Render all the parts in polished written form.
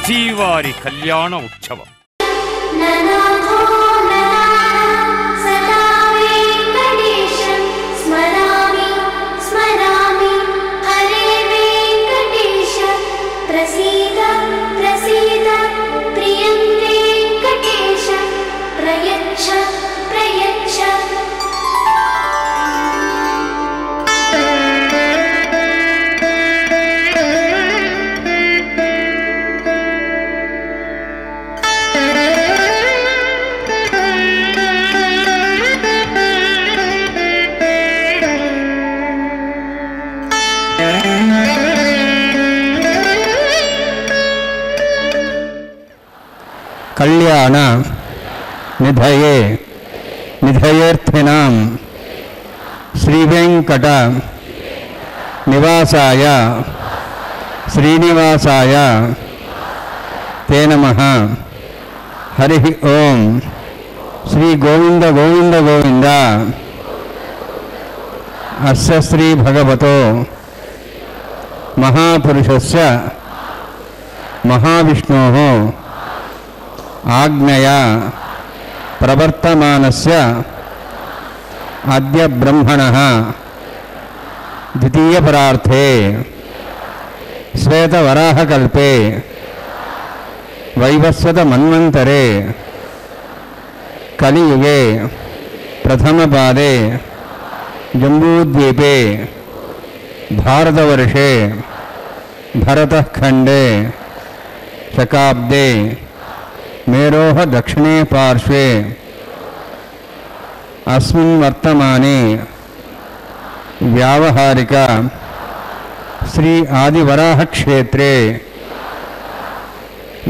శ్రీవారి కళ్యాణ ఉత్సవం. కళ్యాణ నిధయే నిధయేర్థినాం శ్రీవేంకట నివాసాయ శ్రీనివాసాయ తే నమః. హరి ఓం. శ్రీ గోవింద గోవింద గోవింద. అస్య శ్రీ భగవతో మహాపురుషస్య మహావిష్ణోః ఆజ్ఞయా ప్రవర్తమానస్య అద్య బ్రహ్మణః ద్వితీయపరార్థే శ్వేతవరాహకల్పే వైవస్వత మన్వంతరే కలియుగే ప్రథమపాదే జంబూద్వీపే భారతవర్షే భరతఖండే శకాబ్దే మేరోహ దక్షిణే పార్శ్వే అస్మిన్ వర్తమానే వ్యావహారిక శ్రీ ఆదివరాహ క్షేత్రే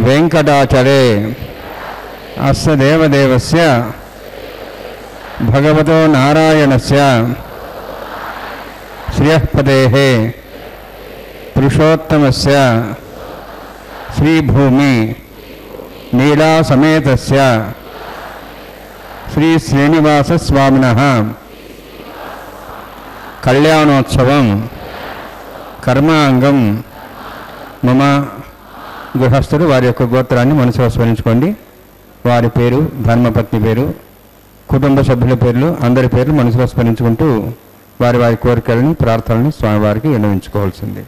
వెంకటాచలే అస్య దేవదేవస్య భగవతో నారాయణస్య శ్రియఃపదేః పురుషోత్తమస్య శ్రీభూమి నీలాసమేతస్య శ్రీ శ్రీనివాసస్వామినః కళ్యాణోత్సవం కర్మాంగం మమ. గృహస్థుడు వారి యొక్క గోత్రాన్ని మనసులో స్మరించుకోండి. వారి పేరు, ధర్మపత్ని పేరు, కుటుంబ సభ్యుల పేర్లు, అందరి పేర్లు మనసులో స్మరించుకుంటూ వారి వారి కోరికలను, ప్రార్థనలను స్వామివారికి విన్నవించుకోవాల్సింది.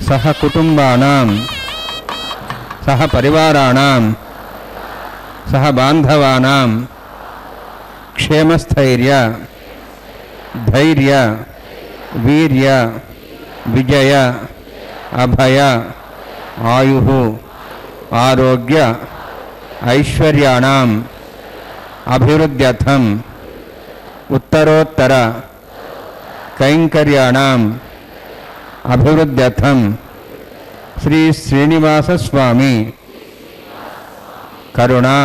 సహ కుటుంబానాం సహ పరివారాణాం సహ బాంధవానాం క్షేమస్థైర్య ధైర్య వీర్య విజయ అభయ ఆయు ఆరోగ్య ఐశ్వర్యాణం అభివృద్ధ్యర్థం ఉత్తరోత్తర కైంకర్యాణం అభివృద్ధ్యర్థం శ్రీ శ్రీనివాసస్వామి కరుణా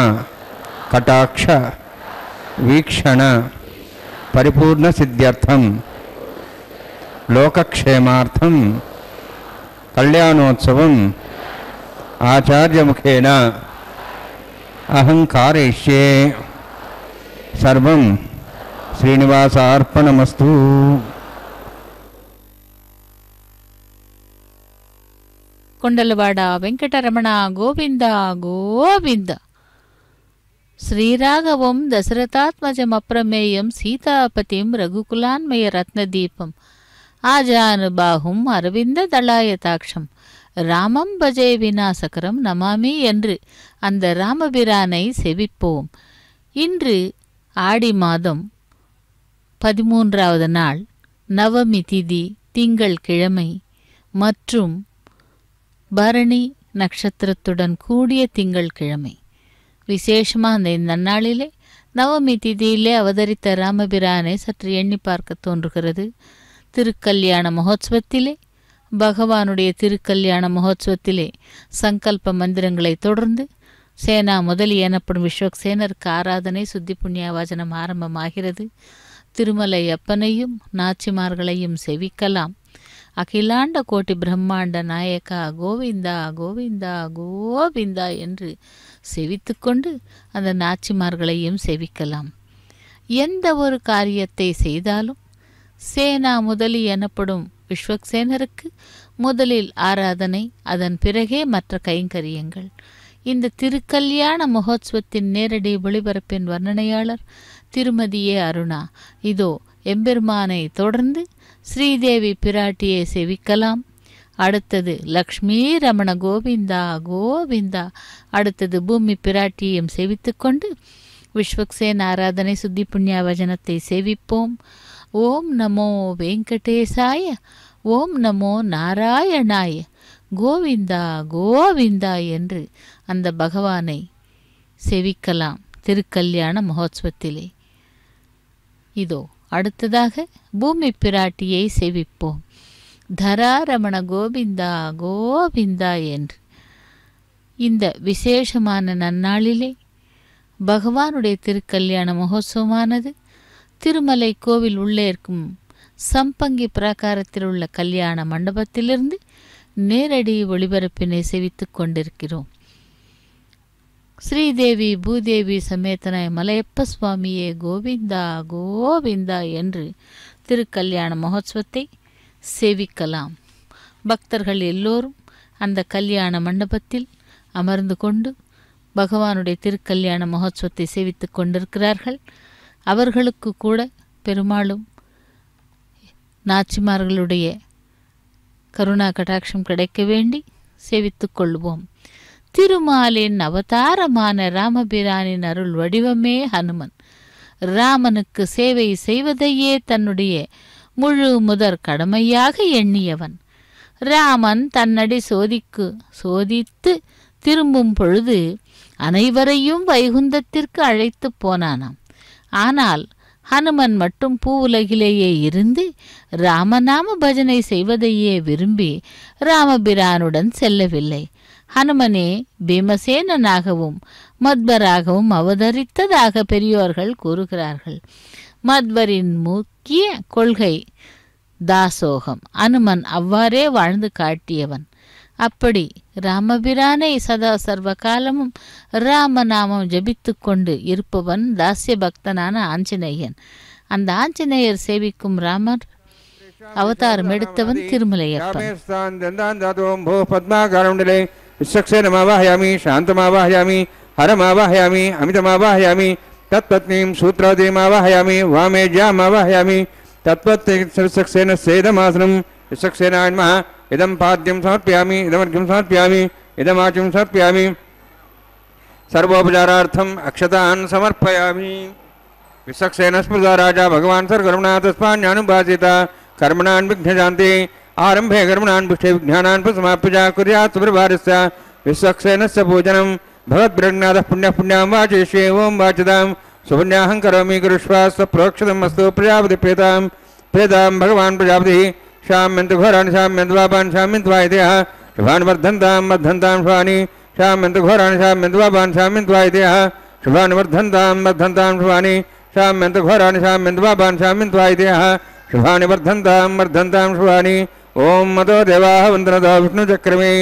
కటాక్ష వీక్షణ పరిపూర్ణ సిద్ధ్యర్థం లోకక్షేమార్థం కళ్యాణోత్సవం ఆచార్యముఖేన అహం కారయిష్యే. సర్వం శ్రీనివాసార్పణమస్తు. కొండలవాడ వెంకటరమణ గోవింద గోవింద. శ్రీరాఘవం దశరథాత్మజమప్రమేయం సీతాపతిం రఘుకులాన్మయ రత్నదీపం ஆஜானுபாகும் அரவிந்த தளாயதாட்சம் ராமம் பஜே விநாசகரம் நமாமி என்று அந்த ராமபிரானை செவிப்போம். இன்று ஆடி மாதம் 13வது நாள், நவமி திதி, திங்கள் கிழமை மற்றும் பரணி நட்சத்திரத்துடன் கூடிய திங்கள் கிழமை. விசேஷமாக அந்த நன்னாளிலே நவமி திதியிலே அவதரித்த ராமபிரானை சற்று எண்ணி பார்க்க தோன்றுகிறது. திருக்கல்யாண மகோத்சவத்திலே, பகவானுடைய திருக்கல்யாண மகோத்சவத்திலே சங்கல்ப மந்திரங்களை தொடர்ந்து சேனா முதலி எனப்படும் விஸ்வக்சேனருக்கு ஆராதனை, சுத்தி புண்ணியவாசனம் ஆரம்பமாகிறது. திருமலை அப்பனையும் நாச்சிமார்களையும் செவிக்கலாம். அகிலாண்ட கோட்டி பிரம்மாண்ட நாயகா கோவிந்தா கோவிந்தா கோவிந்தா என்று செவித்துக்கொண்டு அந்த நாச்சிமார்களையும் செவிக்கலாம். எந்த ஒரு காரியத்தை செய்தாலும் சேனா முதலி எனப்படும் விஸ்வக்சேனருக்கு முதலில் ஆராதனை, அதன் பிறகே மற்ற கைங்கரியங்கள். இந்த திருக்கல்யாண மகோத்சவத்தின் நேரடி ஒளிபரப்பின் வர்ணனையாளர் திருமதி ஏ அருணா. இதோ எம்பெருமானை தொடர்ந்து ஸ்ரீதேவி பிராட்டியை செவிக்கலாம். அடுத்தது லக்ஷ்மி ரமண கோவிந்தா கோவிந்தா. அடுத்தது பூமி பிராட்டியையும் செவித்துக்கொண்டு விஸ்வக்சேன ஆராதனை சுத்தி புண்ணிய வசனத்தை சேவிப்போம். ஓம் நமோ வெங்கடேசாய, ஓம் நமோ நாராயணாய, கோவிந்தா கோவிந்தா என்று அந்த பகவானை செவிக்கலாம் திருக்கல்யாண மகோத்சவத்திலே. இதோ அடுத்ததாக பூமி பிராட்டியை செவிப்போம். தராரமண கோவிந்தா கோவிந்தா என்று. இந்த விசேஷமான நன்னாளிலே பகவானுடைய திருக்கல்யாண மகோத்சவமானது திருமலை கோவில் உள்ளே இருக்கும் சம்பங்கி பிராகாரத்தில் உள்ள கல்யாண மண்டபத்திலிருந்து நேரடி ஒளிபரப்பினை செவித்துக் கொண்டிருக்கிறோம். ஸ்ரீதேவி பூதேவி சமேதனாய் மலையப்ப சுவாமியே கோவிந்தா கோவிந்தா என்று திருக்கல்யாண மகோத்சவத்தை சேவிக்கலாம். பக்தர்கள் எல்லோரும் அந்த கல்யாண மண்டபத்தில் அமர்ந்து கொண்டு பகவானுடைய திருக்கல்யாண மகோத்சவத்தை சேவித்து கொண்டிருக்கிறார்கள். அவர்களுக்கு கூட பெருமாளும் நாச்சிமார்களுடைய கருணா கடாட்சம் கிடைக்க வேண்டி சேவித்து கொள்வோம். திருமாலின் அவதாரமான ராமபிரானின் அருள் வடிவமே ஹனுமன். ராமனுக்கு சேவை செய்வதையே தன்னுடைய முழு முதற் கடமையாக எண்ணியவன். ராமன் தன்னடி சோதித்து திரும்பும் பொழுது அனைவரையும் வைகுந்தத்திற்கு அழைத்து போனானாம். ஆனால் ஹனுமன் மட்டும் பூவுலகிலேயே இருந்து ராமநாம பஜனை செய்வதையே விரும்பி ராமபிரானுடன் செல்லவில்லை. ஹனுமனே பீமசேனனாகவும் மத்வராகவும் அவதரித்ததாக பெரியோர்கள் கூறுகிறார்கள். மத்வரின் முக்கிய கொள்கை தாசோகம். அனுமன் அவ்வாறே வாழ்ந்து காட்டியவன். அப்படி ராமபிரானை சதா சர்வ காலமும் ராமநாமம் ஜபித்து கொண்டு இருப்பவன் தாசிய பக்தனான ஆஞ்சநேயன். அந்த ஆஞ்சநேயர் சேவிக்கும் ராமர் அவதாரம் எடுத்தவன் திருமலையப்பன். விஸ்வக்சேனமாவாஹயாமி சாந்தமாவாஹயாமி ஹரமாவாஹயாமி அமிதமாவாஹயாமி தத்பத்னீம் சூத்ராதீமாவாஹயாமி வாமேஜ்யாமாவாஹயாமி தத்பத்சேன சேதமாசனம் விஸ்வக்சேனாய நமः இதம் பாத்யம் சமர்ப்பயாமி இதமர்घ्यं சமர்ப்பயாமி இதமாச்சும் சமர்ப்பயாமி सर्वोपचारार्थम अक्षतान् समर्पयामि। विश्वक्सेन स्मृता राजा भगवान् सर्वकर्मणा तस्मान्यानुभासिता कर्मणान् विघ्नशान्ति आरंभे कर्मणान् पुष्टे विज्ञानान् समाप्य कुर्यात् सुप्रभातस्य विश्वक्सेनस्य पूजनं भगवद्ब्रह्मणादः पुण्यः पुण्यां वाचयिष्ये ओं वाचतां सुपुण्याहं करोमि कुरुष्वास्व प्रोक्षतम् अस्तु प्रजापति प्रेतां भगवान् प्रजापतिः शाम्यन्तु घोराणि शाम्यन्तु पापान् शाम्यन्तु वायतयः शुभान् वर्धन्तां शुभानि शाम्यन्तु घोराणि शाम्यन्तु पापान् शाम्यन्तु वायतयः शुभानि वर्धन्तां शुभानि शाम्यन्तु घोराणि शाम्यन्तु पापान् शाम्यन्तु वायतयः शुभानि वर्धन्तां शुभानि। ओं मतो देवाः वन्दनतो विष्णुचक्रमे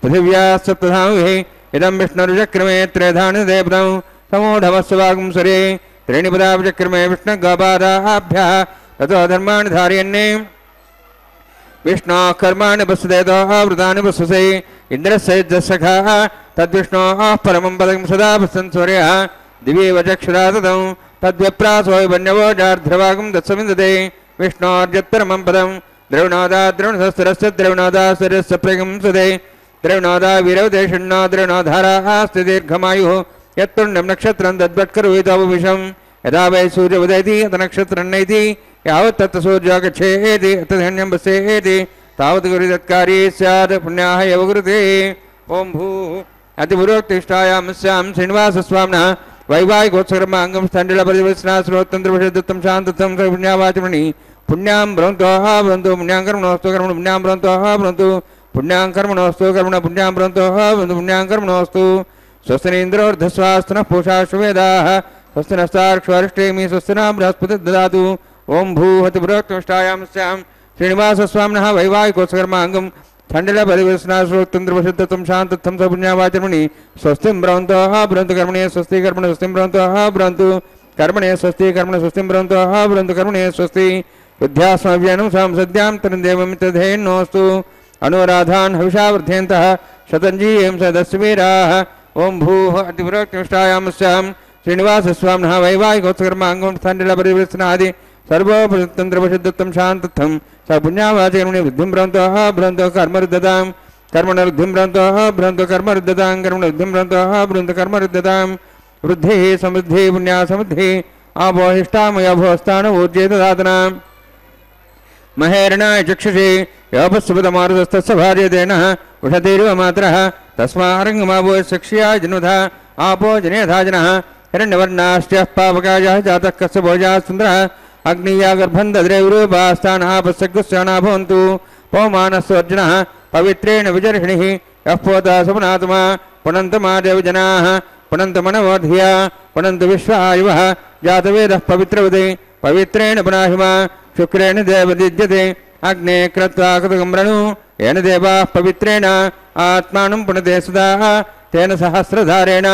पृथिव्याः सप्तधामभिः इदं विष्णुर्चक्रमे त्रेधानि देवतं समूढमस्वागुंसरे त्रीणि पदाचक्रमे विष्णुगोपादाभ्यः ततो धर्माणि धारयन्ने विष्णोः कर्माणि पश्येतो आवृतानि पश्यसे इन्द्रस्य सखा तद्विष्णोः परमं पदं सदा पश्यन् सूर्यः दिवीव चक्षुरा ततं तद्विप्रासो वन्यवो जार्ध्रवागं दत्समिन्दते विष्णोर्यत्परमं पदं द्रवणोदा द्रवणसहस्रस्य द्रवणोदा सूर्यस्य प्रगंसते द्रवणोदा वीरवदेशण्णो द्रवणोधाराः अस्ति दीर्घमायुः यत्तुण्डं नक्षत्रं तद्वत्करोहितोपविशं यदा वै सूर्य उदयति अथ नक्षत्रं नयति यावत् तत् सूर्यो गच्छेति तदन्यं पश्येति तावत् गुरु तत्कार्ये स्यात् पुण्याः एव गुरुते। ओं भूः अतिपुरोक्तिष्ठायां स्यां श्रीनिवासस्वामिनः वैवाहिकोत्सवकर्माङ्गं स्थण्डिलपरिवस्ना श्रोतन्त्रविषदत्तं शान्तत्वं पुण्यावाचमणि पुण्यां भ्रवन्तोः भ्रवन्तु पुण्यां कर्मणोऽस्तु कर्मण पुण्यां भ्रवन्तोः भ्रवन्तु पुण्यां कर्मणोऽस्तु कर्मण पुण्यां भ्रवन्तोः भ्रवन्तु पुण्यां कर्मणोऽस्तु। स्वस्तिनीन्द्रोर्धस्वास्तनः पूषा शुवेदाः स्वस्तिनस्तार्क्ष्वारिष्टेमि स्वस्तिना बृहस्पतिर्ददातु। ओं भूः अतिपुरोक्तिष्ठायां स्यां श्रीनिवासस्वामिनः वैवाहिकोत्सकर्माङ्गं खण्डिलपरिवेशनाश्रोत्रं शान्तत्वं सपुण्यावाचर्मणि स्वस्तिं भ्रवन्तः भ्रवन्तु कर्मणे स्वस्ति कर्मणे स्वस्तिं भ्रवन्तः भ्रवन्तु कर्मणे स्वस्ति कर्मणे स्वस्तिं भ्रवन्तः भ्रवन्तु कर्मणे स्वस्ति विद्यास्मव्यनं संसद्यां तन्देवमित्रधेन्नोऽस्तु अनुराधान् हविषा वर्धयन्तः शतञ्जीयं सदस्वीराः ओं भूः अतिपुरोक्तिष्ठायामस्यां श्रीनिवासस्वामिनः वैवाहिकोत्सकर्माङ्गं खण्डिलपरिवेशनादि सर्वोपतन्त्रपशुद्धत्वं शान्तत्वं स पुण्यावाचकर्मणि वृद्धिं भ्रवन्तः भ्रवन्तः कर्मरुद्धतां कर्मणवृद्धिं भ्रवन्तः भ्रवन्तः कर्मरुद्धतां कर्मणवृद्धिं भ्रवन्तः भ्रवन्तः कर्मरुद्धतां वृद्धिः समृद्धिः पुण्या समृद्धिः आपोहिष्टामया भोस्तान ऊर्जे ददातना महेरणाय चक्षुषे योपस्वपदमारुतस्तस्य भार्यदेनः उषतीरिव मात्रः तस्मारङ्गमाभो सक्ष्याय जन्मधा आपो जनेधा जनः हिरण्यवर्णाश्चः पावकायः जातः कस्य भोजाः सुन्दरः अग्निया गर्भं दद्रेवरूपास्तानः पश्यग्स्याना भवन्तु पौमानस्वर्जनः पवित्रेण विजर्षिणिः यः पोता सुपुनात्मा पुनन्तमादेव जनाः पुनन्तमनवोधिया पुनन्त विश्वायुवः जातवेदः पवित्रवदे पवित्रेण पुनाहिमा शुक्रेण देवदिज्यते अग्ने कृत्वा कृतगम्रणु येन देवाः पवित्रेण आत्मानं पुनते सदा तेन सहस्रधारेण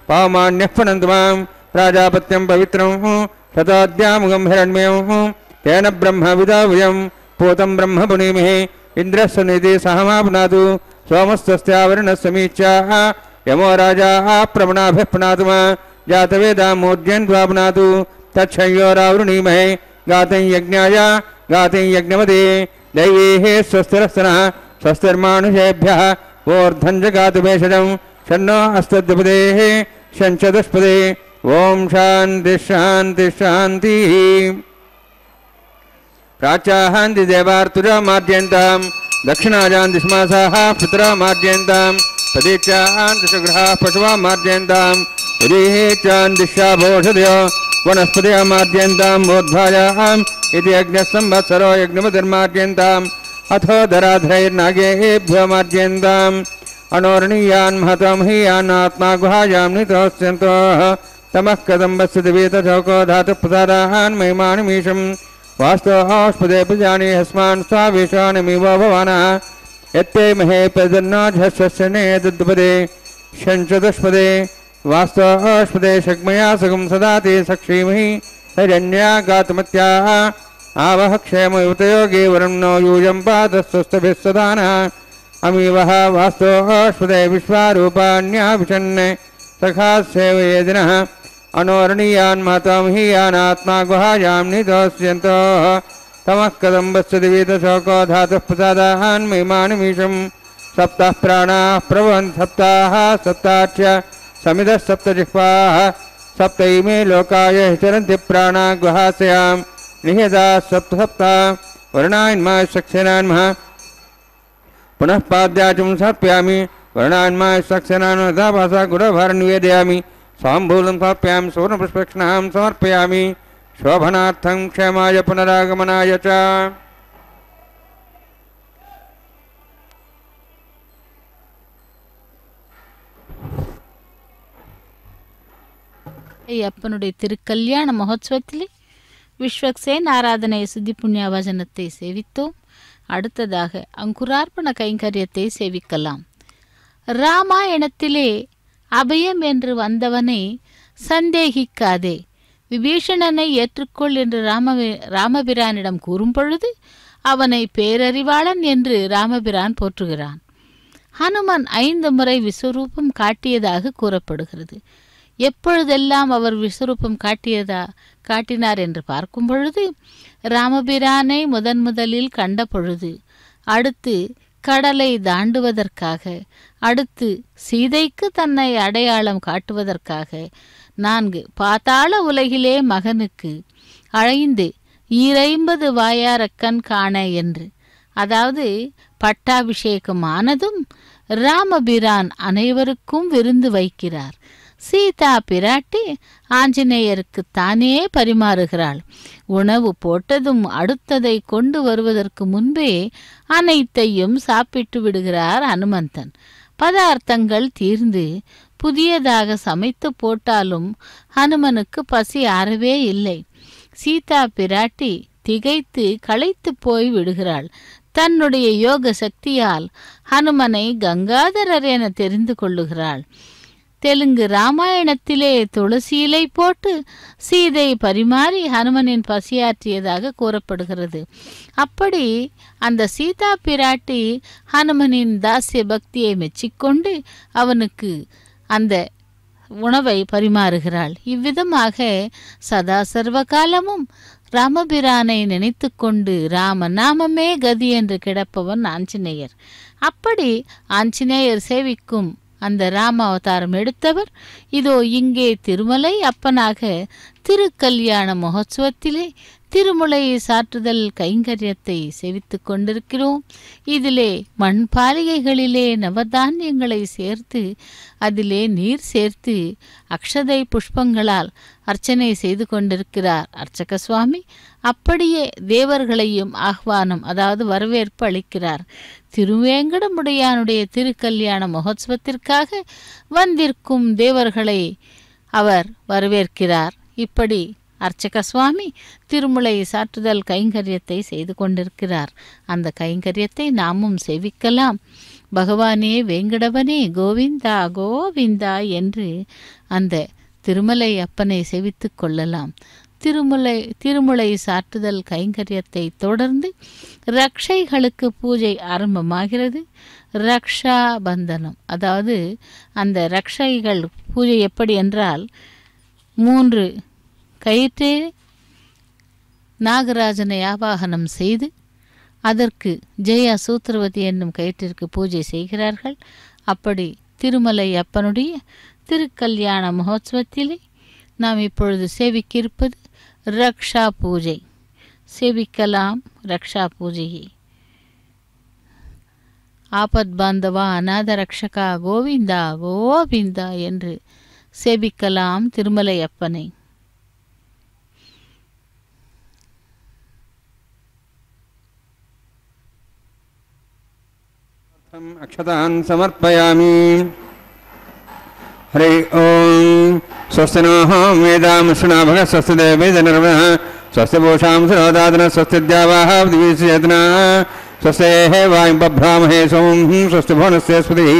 पावमान्यः पुनन्तु मां प्राजापत्यं पवित्रं शताद्यामुगं हिरण्मयं तेन ब्रह्म विदावयं पूतं ब्रह्म पुनीमहे इन्द्रस्य निधि सहमा पुनातु सोमस्तस्यावरणस्य मीच्याः यमो राजा प्रवणाभिः पुनातु मा जातवेदामोद्यन्त्वा पुनातु तच्छयोरावृणीमहे गातं यज्ञाय गातं यज्ञवदे दैवेः स्वस्तिरस्तनः स्वस्तिर्मानुषेभ्यः ऊर्ध्वं जगातु भेषजं शन्नो अस्तद्विपदेः शञ्चदुष्पदे ओम शांति शांति शांति प्राचाहान्ति देवार्तुजा मार्जयन्तां दक्षिणाजान्ति समासाः पितरा मार्जयन्तां प्रतीचान्ति सुगृहाः पशुवा मार्जयन्तां उदीचान्दिशा भोषधयो वनस्पतयः मार्जयन्तां बोद्धायाम् इति यज्ञसंवत्सरो यज्ञपतिर्मार्जयन्ताम् अथो धराधरैर्नागेभ्यो मार्जयन्ताम् अनोरणीयान् महतमहीयान् आत्मा गुहायां नितोऽस्यन्तः तमः कदम्बस्य दिवेतचौको धातुप्रसादान् महिमानिमीशं वास्तवस्पदे प्रजानि हस्मान् स्वावेशानमिव भवानः यत्ते महे प्रदन्नाझस्वस्य नेदुपदे शञ्चदुष्पदे वास्तवस्पदे शग्मया सगं सदा ते सक्षीमहि हिरण्या गातमत्याः आवह क्षेमयुतयोगे वरं नो यूयं पादस्वस्तभिः सदानः अमीवः वास्तवस्पदे विश्वारूपाण्याभिषन् सखा सेवयेदिनः अनोरणीयान् मातामहीयान् आत्मा गुहायां नितोऽस्यन्तः तमः कदम्बस्य दिवीतशोको धातुः प्रसादान् महिमानिमीशं सप्तः प्राणाः प्रभवन्ति सप्ताः सप्ताच्च समिधः सप्तजिह्वाः सप्तैमे लोकाय चरन्ति प्राणा गुहास्यां निहिताः सप्त सप्ता वर्णान्माय सक्सेनान्मः पुनः पाद्याचुं समर्पयामि वर्णान्माय सक्सेनान्मः भाषा गुरुभार निवेदयामि स्वाम्बूलं समर्पयामि सुवर्णपुष्पक्षणां समर्पयामि शोभनार्थं क्षेमाय पुनरागमनाय च அப்பனுடைய திருக்கல்யாண மகோத்சவத்திலே விஸ்வக்சேன் ஆராதனை சுத்தி புண்ணியாவசனத்தை சேவித்தோம். அடுத்ததாக அங்குரார்ப்பண கைங்கரியத்தை சேவிக்கலாம். ராமாயணத்திலே அபயம் என்று வந்தவனை சந்தேகிக்காதே, விபீஷணனை ஏற்றுக்கொள் என்று ராமபிரானிடம் கூறும் பொழுது அவனை பேரறிவாளன் என்று ராமபிரான் போற்றுகிறான். ஹனுமன் 5 முறை விஸ்வரூபம் காட்டியதாக கூறப்படுகிறது. எப்பொழுதெல்லாம் அவர் விஸ்வரூபம் காட்டினார் என்று பார்க்கும் பொழுது ராமபிரானை முதலில் கண்ட பொழுது, அடுத்து கடலை தாண்டுவதற்காக, அடுத்து சீதைக்கு தன்னை அடையாளம் காட்டுவதற்காக, 4 பாதாள உலகிலே மகனுக்கு, 5 50 வாயாரக்கண் காண என்று. அதாவது பட்டாபிஷேகம் ஆனதும் ராமபிரான் அனைவருக்கும் விருந்து வைக்கிறார். சீதா பிராட்டி ஆஞ்சநேயருக்கு தானே பரிமாறுகிறாள். உணவு போட்டதும் அடுத்ததை கொண்டு வருவதற்கு முன்பே அனைத்தையும் சாப்பிட்டு விடுகிறார் அனுமந்தன். பதார்த்தங்கள் தீர்ந்து புதியதாக சமைத்து போட்டாலும் ஹனுமனுக்கு பசி ஆறவே இல்லை. சீதா பிராட்டி திகைத்து களைத்து போய் விடுகிறாள். தன்னுடைய யோக சக்தியால் ஹனுமனை கங்காதரர் என தெரிந்து கொள்ளுகிறாள். தெலுங்கு ராமாயணத்திலே துளசி இலை போட்டு சீதை பரிமாறி ஹனுமனின் பசியாற்றியதாக கூறப்படுகிறது. அப்படி அந்த சீதா பிராட்டி ஹனுமனின் தாசிய பக்தியை மெச்சிக்கொண்டு அவனுக்கு அந்த உணவை பரிமாறுகிறாள். இவ்விதமாக சதா சர்வ காலமும் ராமபிரானை நினைத்து கொண்டு ராம நாமமே கதி என்று கிடப்பவன் ஆஞ்சநேயர். அப்படி ஆஞ்சநேயர் சேவிக்கும் அந்த ராம அவதாரம் எடுத்தவர் இதோ இங்கே திருமலை அப்பனாக திருக்கல்யாண மகோத்சவத்திலே திருமுலை சாற்றுதல் கைங்கரியத்தை செவித்து கொண்டிருக்கிறோம். இதிலே மண்பாலிகைகளிலே நவதானியங்களை சேர்த்து அதிலே நீர் சேர்த்து அக்ஷதை புஷ்பங்களால் அர்ச்சனை செய்து கொண்டிருக்கிறார் அர்ச்சக சுவாமி. அப்படியே தேவர்களையும் ஆஹ்வானம், அதாவது வரவேற்பு அளிக்கிறார். திருவேங்கடமுடையானுடைய திருக்கல்யாண மகோத்சவத்திற்காக வந்திருக்கும் தேவர்களை அவர் வரவேற்கிறார். இப்படி அர்ச்சக சுவாமி திருமுலை சாற்றுதல் கைங்கரியத்தை செய்து கொண்டிருக்கிறார். அந்த கைங்கரியத்தை நாமும் சேவிக்கலாம். பகவானே வேங்கடவனே கோவிந்தா கோவிந்தா என்று அந்த திருமலை அப்பனை சேவித்து கொள்ளலாம். திருமுலை சாற்றுதல் கைங்கரியத்தை தொடர்ந்து ரக்ஷைகளுக்கு பூஜை ஆரம்பமாகிறது. ரக்ஷா பந்தனம், அதாவது அந்த ரக்ஷைகள் பூஜை எப்படி என்றால் 3 கயிற்றே நாகராஜனை ஆவாகனம் செய்து அதற்கு ஜெயா சூத்திரவதி என்னும் கயிற்றிற்கு பூஜை செய்கிறார்கள். அப்படி திருமலை அப்பனுடைய திருக்கல்யாண மகோத்சவத்திலே நாம் இப்பொழுது சேவிக்கிருப்பது ரக்ஷா பூஜை. சேவிக்கலாம் ரக்ஷா பூஜையை. ஆபத் பாந்தவா அநாத ரக்ஷகா கோவிந்தா கோவிந்தா என்று சேவிக்கலாம் திருமலை அப்பனை. अक्षतान् समर्पयामि. हरि ओम. स्वस्ति नः वेदांशुना भग स्वस्ति देवैर्नर्वः स्वस्ति पूषां सुरोदादन स्वस्ति द्यावाः दिवीचेतना स्वस्तेः वायुं बभ्रामहे सोम स्वस्ति भुवनस्य स्पतिः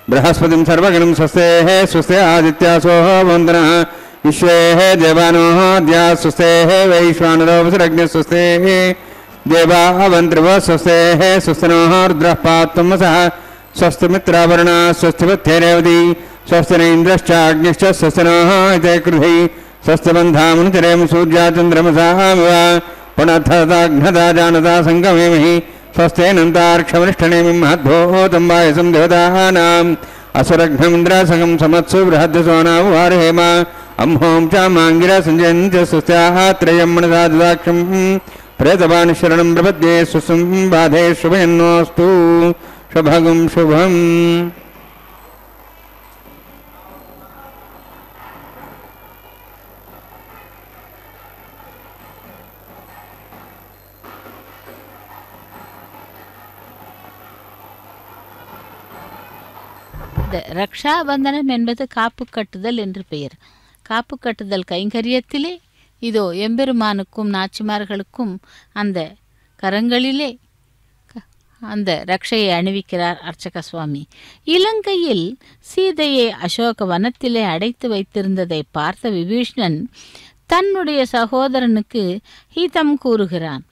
बृहस्पतिं सर्वगणं स्वस्तेः स्वस्ति आदित्यासो वन्दनः विश्वेः देवानोः द्या स्वस्तेः वैश्वानरो वसुरग्निः स्वस्तेः देवावन्त्रिव स्वस्तेः स्वस्ति नः रुद्रः पात्वमसः स्वस्ति मित्रावरुणा स्वस्ति पथ्यरेवती स्वस्ति न इन्द्रश्चाग्निश्च स्वस्ति नः इते कृधि स्वस्ति बन्धामनुचरेम सूर्याचन्द्रमसामिव पुनः जानता सङ्गमेमहि स्वस्तेऽनन्तार्क्षवनिष्ठनेमिं महद्भूतं वायसं देवतानाम् असुरघ्नमिन्द्रासगं समत्सु बृहद्दसोनावहारहेम अम्हों च माङ्गिरा सञ्जयं च स्वस्त्याः त्रयं मनसा ददाक्षं प्रेतवान् शरणं प्रपद्ये स्वस्तं बाधे शुभयन्नोऽस्तु शुभगं शुभम्. ரக்ஷாபந்தனம் என்பது காப்பு கட்டுதல் என்று பெயர். காப்பு கட்டுதல் கைங்கரியத்திலே இதோ எம்பெருமானுக்கும் நாச்சிமார்களுக்கும் அந்த கரங்களிலே அந்த ரக்ஷையை அணிவிக்கிறார் அர்ச்சக சுவாமி. இலங்கையில் சீதையை அசோக வனத்திலே அடைத்து வைத்திருந்ததை பார்த்த விபீஷ்ணன் தன்னுடைய சகோதரனுக்கு ஹிதம் கூறுகிறான்.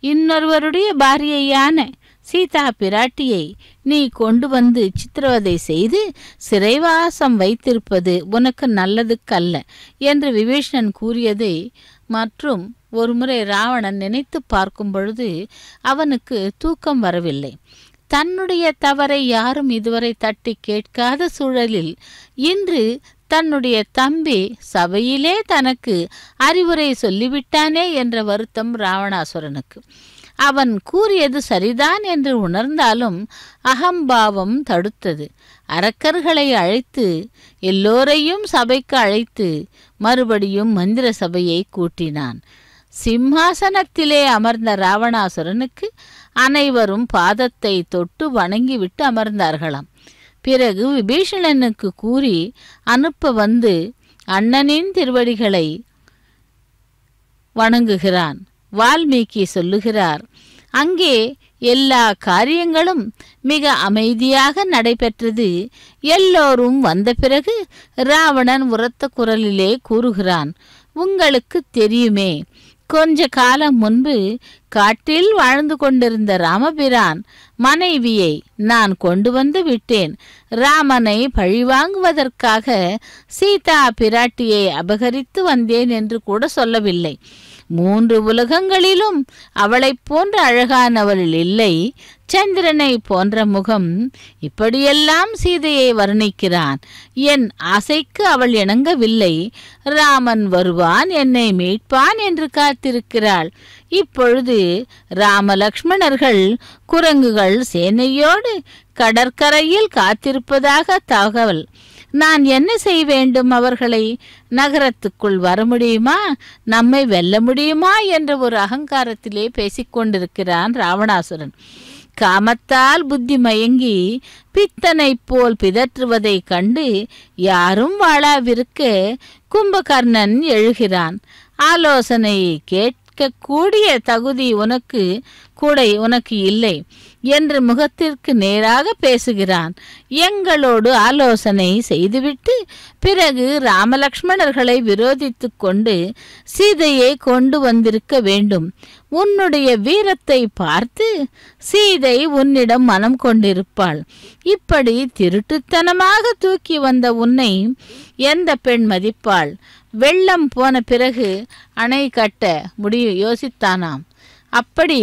இன்னொருவருடைய பாரியையான சீதா பிராட்டியை நீ கொண்டு வந்து சித்திரவதை செய்து சிறைவாசம் வைத்திருப்பது உனக்கு நல்லதுக்கல்ல என்று விபீஷ்ணன் கூறியதை மற்றும் ஒருமுறை ராவணன் நினைத்து பார்க்கும் பொழுது அவனுக்கு தூக்கம் வரவில்லை. தன்னுடைய தவறை யாரும் இதுவரை தட்டி கேட்காத சூழலில் இன்று தன்னுடைய தம்பி சபையிலே தனக்கு அறிவுரை சொல்லிவிட்டானே என்ற வருத்தம் ராவணாசுரனுக்கு. அவன் கூறியது சரிதான் என்று உணர்ந்தாலும் அகம்பாவம் தடுத்தது. அரக்கர்களை அழைத்து எல்லோரையும் சபைக்கு அழைத்து மறுபடியும் மந்திர சபையை கூட்டினான். சிம்மாசனத்திலே அமர்ந்த ராவணாசுரனுக்கு அனைவரும் பாதத்தை தொட்டு வணங்கிவிட்டு அமர்ந்தார்களாம். பிறகு விபீஷணனுக்கு கூறி அனுப்ப வந்து அண்ணனின் திருவடிகளை வணங்குகிறான். வால்மீகி சொல்லுகிறார். அங்கே எல்லா காரியங்களும் மிக அமைதியாக நடைபெற்றது. எல்லோரும் வந்த பிறகு ராவணன் உரத்த குரலிலே கூறுகிறான், உங்களுக்கு தெரியுமே, கொஞ்ச காலம் முன்பு காட்டில் வாழ்ந்து கொண்டிருந்த ராமபிரான் மனைவியை நான் கொண்டு வந்து விட்டேன். ராமனை பழிவாங்குவதற்காக சீதா பிராட்டியை அபகரித்து வந்தேன் என்று கூட சொல்லவில்லை. 3 உலகங்களிலும் அவளைப் போன்ற அழகானவள் இல்லை. சந்திரனை போன்ற முகம். இப்படியெல்லாம் சீதையை வர்ணிக்கிறான். என் ஆசைக்கு அவள் இணங்கவில்லை. ராமன் வருவான், என்னை மீட்பான் என்று காத்திருக்கிறாள். இப்பொழுது ராமலக்ஷ்மணர்கள் குரங்குகள் சேனையோடு கடற்கரையில் காத்திருப்பதாக தகவல். நான் என்ன செய்ய வேண்டும்? அவர்களை நகரத்துக்குள் வர முடியுமா, நம்மை வெல்ல முடியுமா என்ற ஒரு அகங்காரத்திலே பேசிக்கொண்டிருக்கிறான் ராவணாசுரன். காமத்தால் புத்தி மயங்கி பித்தனை போல் பிதற்றுவதை கண்டு யாரும் வாழாவிருக்க கும்பகர்ணன் எழுகிறான். ஆலோசனை கேட்கக்கூடிய தகுதி உனக்கு இல்லை என்று முகத்திற்கு நேராக பேசுகிறான். எங்களோடு ஆலோசனை செய்துவிட்டு பிறகு ராமலக்ஷ்மணர்களை விரோதித்து கொண்டு சீதையை கொண்டு வந்திருக்க வேண்டும். உன்னுடைய வீரத்தை பார்த்து சீதை உன்னிடம் மனம் கொண்டிருப்பாள். இப்படி திருட்டுத்தனமாக தூக்கி வந்த உன்னை எந்த பெண் மதிப்பாள்? வெள்ளம் போன பிறகு அணை கட்ட யோசித்தானாம். அப்படி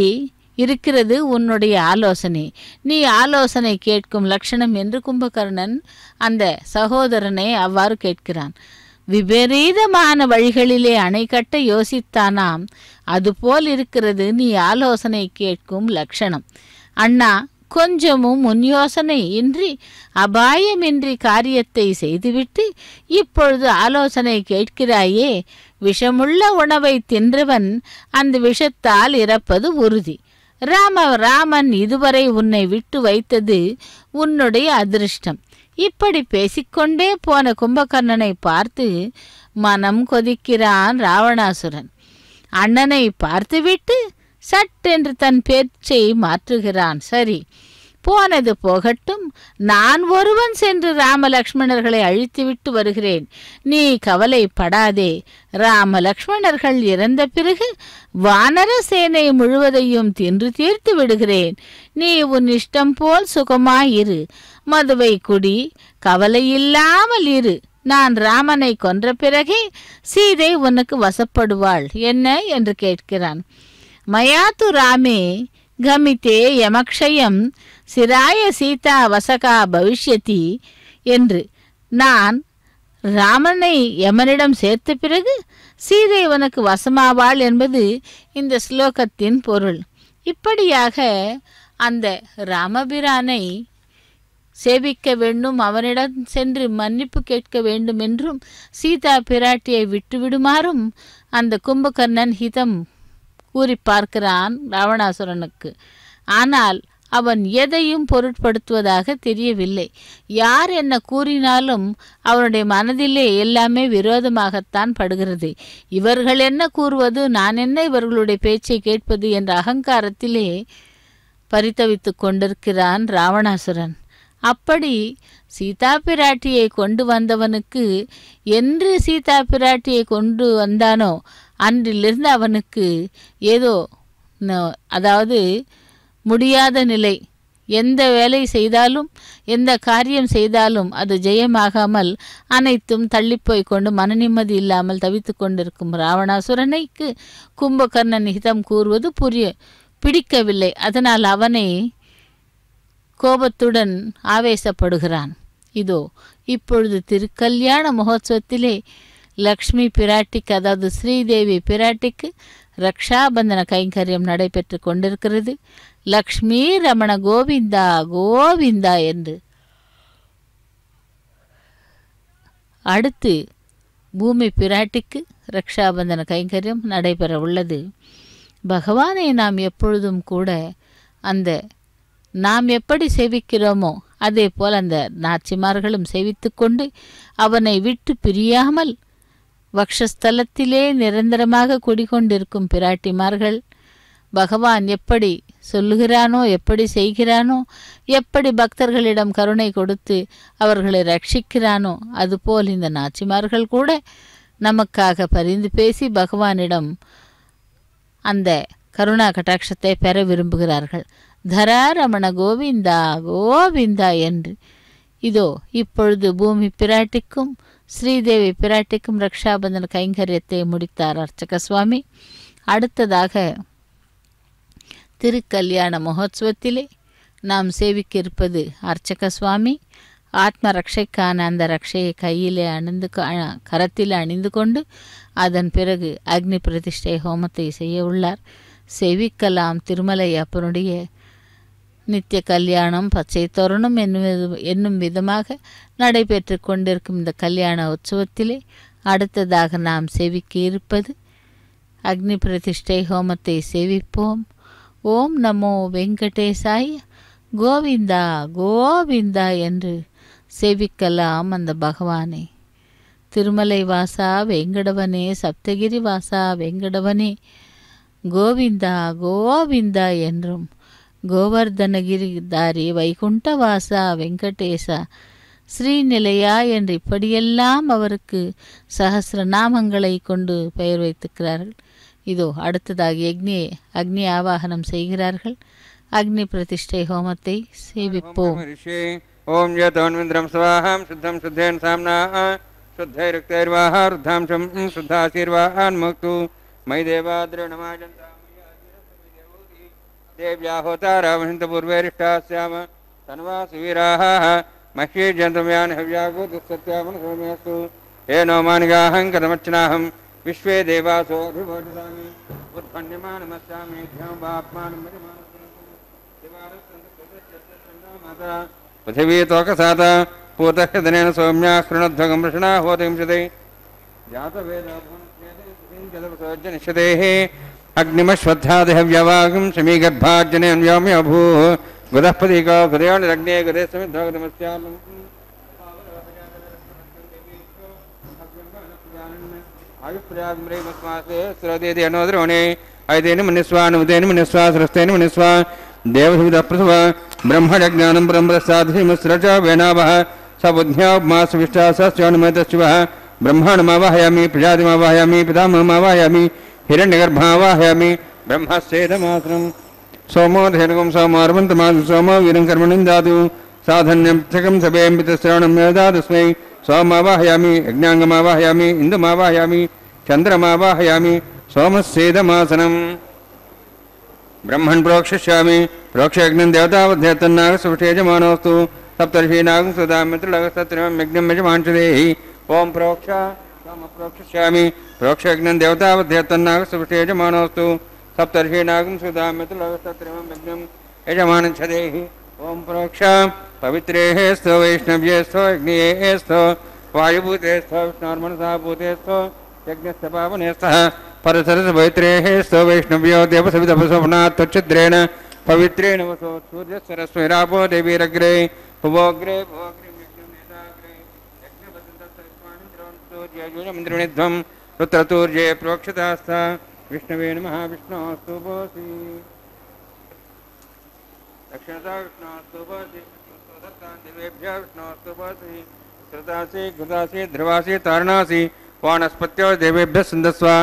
இருக்கிறது உன்னுடைய ஆலோசனை. நீ ஆலோசனை கேட்கும் லட்சணம் என்று கும்பகர்ணன் அந்த சகோதரனை அவ்வாறு கேட்கிறான். விபரீதமான வழிகளிலே அணை கட்ட யோசித்தானாம். அதுபோல் இருக்கிறது நீ ஆலோசனை கேட்கும் லட்சணம். அண்ணா, கொஞ்சமும் முன்யோசனை இன்றி அபாயமின்றி காரியத்தை செய்துவிட்டு இப்பொழுது ஆலோசனை கேட்கிறாயே. விஷமுள்ள உணவை தின்றவன் அந்த விஷத்தால் இறப்பது உறுதி. ராமன் இதுவரை உன்னை விட்டு வைத்தது உன்னுடைய அதிர்ஷ்டம். இப்படி பேசிக்கொண்டே போன கும்பகர்ணனை பார்த்து மனம் கொதிக்கிறான் ராவணாசுரன். அண்ணனை பார்த்துவிட்டு சட்டென்று தன் பேச்சை மாற்றுகிறான். சரி, போனது போகட்டும். நான் ஒருவன் சென்று ராமலக்ஷ்மணர்களை அழித்துவிட்டு வருகிறேன். நீ கவலைப்படாதே. ராமலக்ஷ்மணர்கள் இறந்த பிறகு வானர சேனை முழுவதையும் தின்று தீர்த்து விடுகிறேன். நீ உன் இஷ்டம் போல் சுகமாயிரு. மதுவை குடி, கவலையில்லாமல் இரு. நான் ராமனை கொன்ற பிறகே சீதை உனக்கு வசப்படுவாள். என்ன என்று கேட்கிறான். மயாது ராமே கமிதே யமக்ஷயம் சிராய சீதா வசகா பவிஷ்யதி என்று. நான் ராமனை யமனிடம் சேர்த்த பிறகு சீதை உனக்கு வசமாவாள் என்பது இந்த ஸ்லோகத்தின் பொருள். இப்படியாக அந்த ராமபிரானை சேவிக்க வேண்டும், அவனிடம் சென்று மன்னிப்பு கேட்க வேண்டும் என்றும் சீதா பிராட்டியை விட்டுவிடுமாறும் அந்த கும்பகர்ணன் ஹிதம் கூறி பார்க்கிறான் ராவணாசுரனுக்கு. ஆனால் அவன் எதையும் பொருட்படுத்துவதாக தெரியவில்லை. யார் என்ன கூறினாலும் அவனுடைய மனதிலே எல்லாமே விரோதமாகத்தான் படுகிறது. இவர்கள் என்ன கூறுவது, நான் என்ன இவர்களுடைய பேச்சை கேட்பது என்ற அகங்காரத்திலே பரிதவித்து கொண்டிருக்கிறான் ராவணாசுரன். அப்படி சீதா பிராட்டியை கொண்டு வந்தவனுக்கு என்று சீதா பிராட்டியை கொண்டு வந்தானோ அன்றிலிருந்து அவனுக்கு ஏதோ அதாவது முடியாத நிலை. எந்த வேலை செய்தாலும் எந்த காரியம் செய்தாலும் அது ஜெயமாகாமல் அனைத்தும் தள்ளிப்போய் கொண்டு மன நிம்மதி இல்லாமல் தவித்து கொண்டிருக்கும் ராவணாசுரனைக்கு கும்பகர்ணன் ஹிதம் கூறுவது பிடிக்கவில்லை. அதனால் அவனை கோபத்துடன் ஆவேசப்படுகிறான். இதோ இப்பொழுது திருக்கல்யாண மகோத்சவத்திலே லக்ஷ்மி பிராட்டிக்கு, அதாவது ஸ்ரீதேவி பிராட்டிக்கு ரக்ஷாபந்தன கைங்கரியம் நடைபெற்று கொண்டிருக்கிறது. லக்ஷ்மி ரமண கோவிந்தா கோவிந்தா என்று. அடுத்து பூமி பிராட்டிக்கு ரக்ஷாபந்தன கைங்கரியம் நடைபெற உள்ளது. பகவானை நாம் எப்பொழுதும் கூட நாம் எப்படி சேவிக்கிறோமோ அதே போல் அந்த நாச்சிமார்களும் சேவித்து கொண்டு அவனை விட்டு பிரியாமல் வக்ஷஸ்தலத்திலே நிரந்தரமாக குடிகொண்டிருக்கும் பிராட்டிமார்கள் பகவான் எப்படி சொல்லுகிறானோ, எப்படி செய்கிறானோ, எப்படி பக்தர்களிடம் கருணை கொடுத்து அவர்களை ரட்சிக்கிறானோ, அதுபோல் இந்த நாச்சிமார்கள் கூட நமக்காக பரிந்து பேசி பகவானிடம் அந்த கருணா கட்டாட்சத்தை பெற விரும்புகிறார்கள். தராரமண கோவிந்தா கோவிந்தா என்று. இதோ இப்பொழுது பூமி பிராட்டிக்கும் ஸ்ரீதேவி பிராட்டிக்கும் ரக்ஷாபந்தன கைங்கரியத்தை முடித்தார் அர்ச்சக சுவாமி. அடுத்ததாக திருக்கல்யாண மகோத்சவத்திலே நாம் சேவிக்க இருப்பது அர்ச்சக சுவாமி. ஆத்ம ரக்ஷைக்கான அந்த ரக்ஷையை கையிலே கரத்தில் அணிந்து கொண்டு அதன் பிறகு அக்னி பிரதிஷ்டை ஹோமத்தை செய்ய உள்ளார். சேவிக்கலாம் திருமலை அப்பனுடைய நித்திய கல்யாணம் பச்சை தோரணம் என்னும் விதமாக நடைபெற்று கொண்டிருக்கும் இந்த கல்யாண உற்சவத்திலே அடுத்ததாக நாம் சேவிக்க இருப்பது அக்னி பிரதிஷ்டை ஹோமத்தை சேவிப்போம். ஓம் நமோ வெங்கடேசாய் கோவிந்தா கோவிந்தா என்று சேவிக்கலாம் அந்த பகவானை. திருமலை வாசா வெங்கடவனே, சப்தகிரி வாசா வெங்கடவனே, கோவிந்தா கோவிந்தா என்றும், கோவர்தனகிரிதாரி வைகுண்ட வாசா வெங்கடேசா ஸ்ரீநிலையா என்று இப்படியெல்லாம் அவருக்கு சகசிரநாமங்களை கொண்டு பெயர் வைத்திருக்கிறார்கள். இதோ அடுத்ததாக அக்னி ஆவாகனம் செய்கிறார்கள். அக்னி பிரதிஷ்டை ஹோமத்தை சேவிப்போம். ஓம் யதோன்விந்திரம் ஸ்வாஹாம் சுத்தம் சுத்தேன் சாம்னா சுத்தைருக்தைர்வாஹா ருத்தாம்சம் சுத்தாசீர்வாஹான் முக்து மை தேவாத்ரணமாஜந்தா தேவ்யா ஹோதாராவஹந்த பூர்வேரிஷ்டாஸ்யாம தன்வாசு வீராஹ மஹ்யே ஜந்தம்யான் ஹவ்யாகூத் சத்யாமன் சோமேஸ்து ஏனோ மானிகாஹம் கதமர்ச்சனாஹம் விஸ்வே தேவாசோ அபிவோஜசாமி உத்பன்யமானமஸ்யாமி த்யம் வாப்மானம் மரிமானஸ்தந்தமாதா पृथिवी तोकसात पूतहृदनेन सौम्या शृणध्वगं वृषणा होतिंशते जातवेदोज्जनिषदेः अग्निमश्वत्थादिहव्यवागं शमीगर्भार्जनेन व्योम्यभू गुदःपदीको गुदयोनिरग्ने गुदे समिद्धोगनमस्यामं आयुष्प्रयागम्रेमस्मासे स्रोदेति अनोद्रोणे ऐतेन मनिस्वा नुदेन मनिस्वा सरस्तेन मनिस्वा देवहितः प्रसव ब्रह्मज्ञानं ब्रह्मप्रसादिमस्रच वेनावः सबुद्ध्यामासविष्टासस्यानुमतशिवः ब्रह्माणमावाहयामि प्रजातिमावाहयामि पितामहमावाहयामि हिरण्यगर्भावाहयामि ब्रह्मस्येदमात्रं सोमो धेनुकं सोमार्वन्तमासु सोमो वीरं कर्मणि दातु साधन्यं चकं सभेऽम्बितश्रवणं यदातस्मै सोमावाहयामि यज्ञाङ्गमावाहयामि इन्दुमावाहयामि चन्द्रमावाहयामि सोमस्येदमासनम् ब्रह्मन् प्रोक्षिष्यामि प्रोक्षयज्ञं देवतावध्यतन्नागसुष्ठेजमानोऽस्तु सप्तर्षीनागं सुधामित्रलगस्तत्रिमं यज्ञं यजमांशदेहि ओं प्रोक्ष प्रोक्षिष्यामि प्रोक्षयज्ञं देवतावध्यतन्नागसुष्ठेजमानोऽस्तु सप्तर्षीनागं सुधामित्रलगस्तत्रिमं यज्ञं यजमानच्छदेहि ओं प्रोक्ष पवित्रेः स्थो वैष्णव्ये स्थो यज्ञे स्थो वायुभूते स्थो विष्णोर्मनसा भूते स्थो यज्ञस्य पावने स्थः परसरस पवित्रेः स्थो वैष्णव्यो देवसविदपसोपनात् त्वच्छिद्रेण पवित्रेण वसो सूर्यसरस्वैरापो देवीरग्रे भुवोग्रे यज्ञवसन्तस्वानिन्द्रोणिध्वं रुद्रतूर्ये प्रोक्षितास्था विष्णवे नमः विष्णोऽस्तु भोसि दक्षिणता विष्णोऽस्तु भोसि दिवेभ्यः विष्णोऽस्तु भोसि श्रुतासि घृतासि ध्रुवासि तारणासि वानस्पत्यो देवेभ्यः सन्दस्वा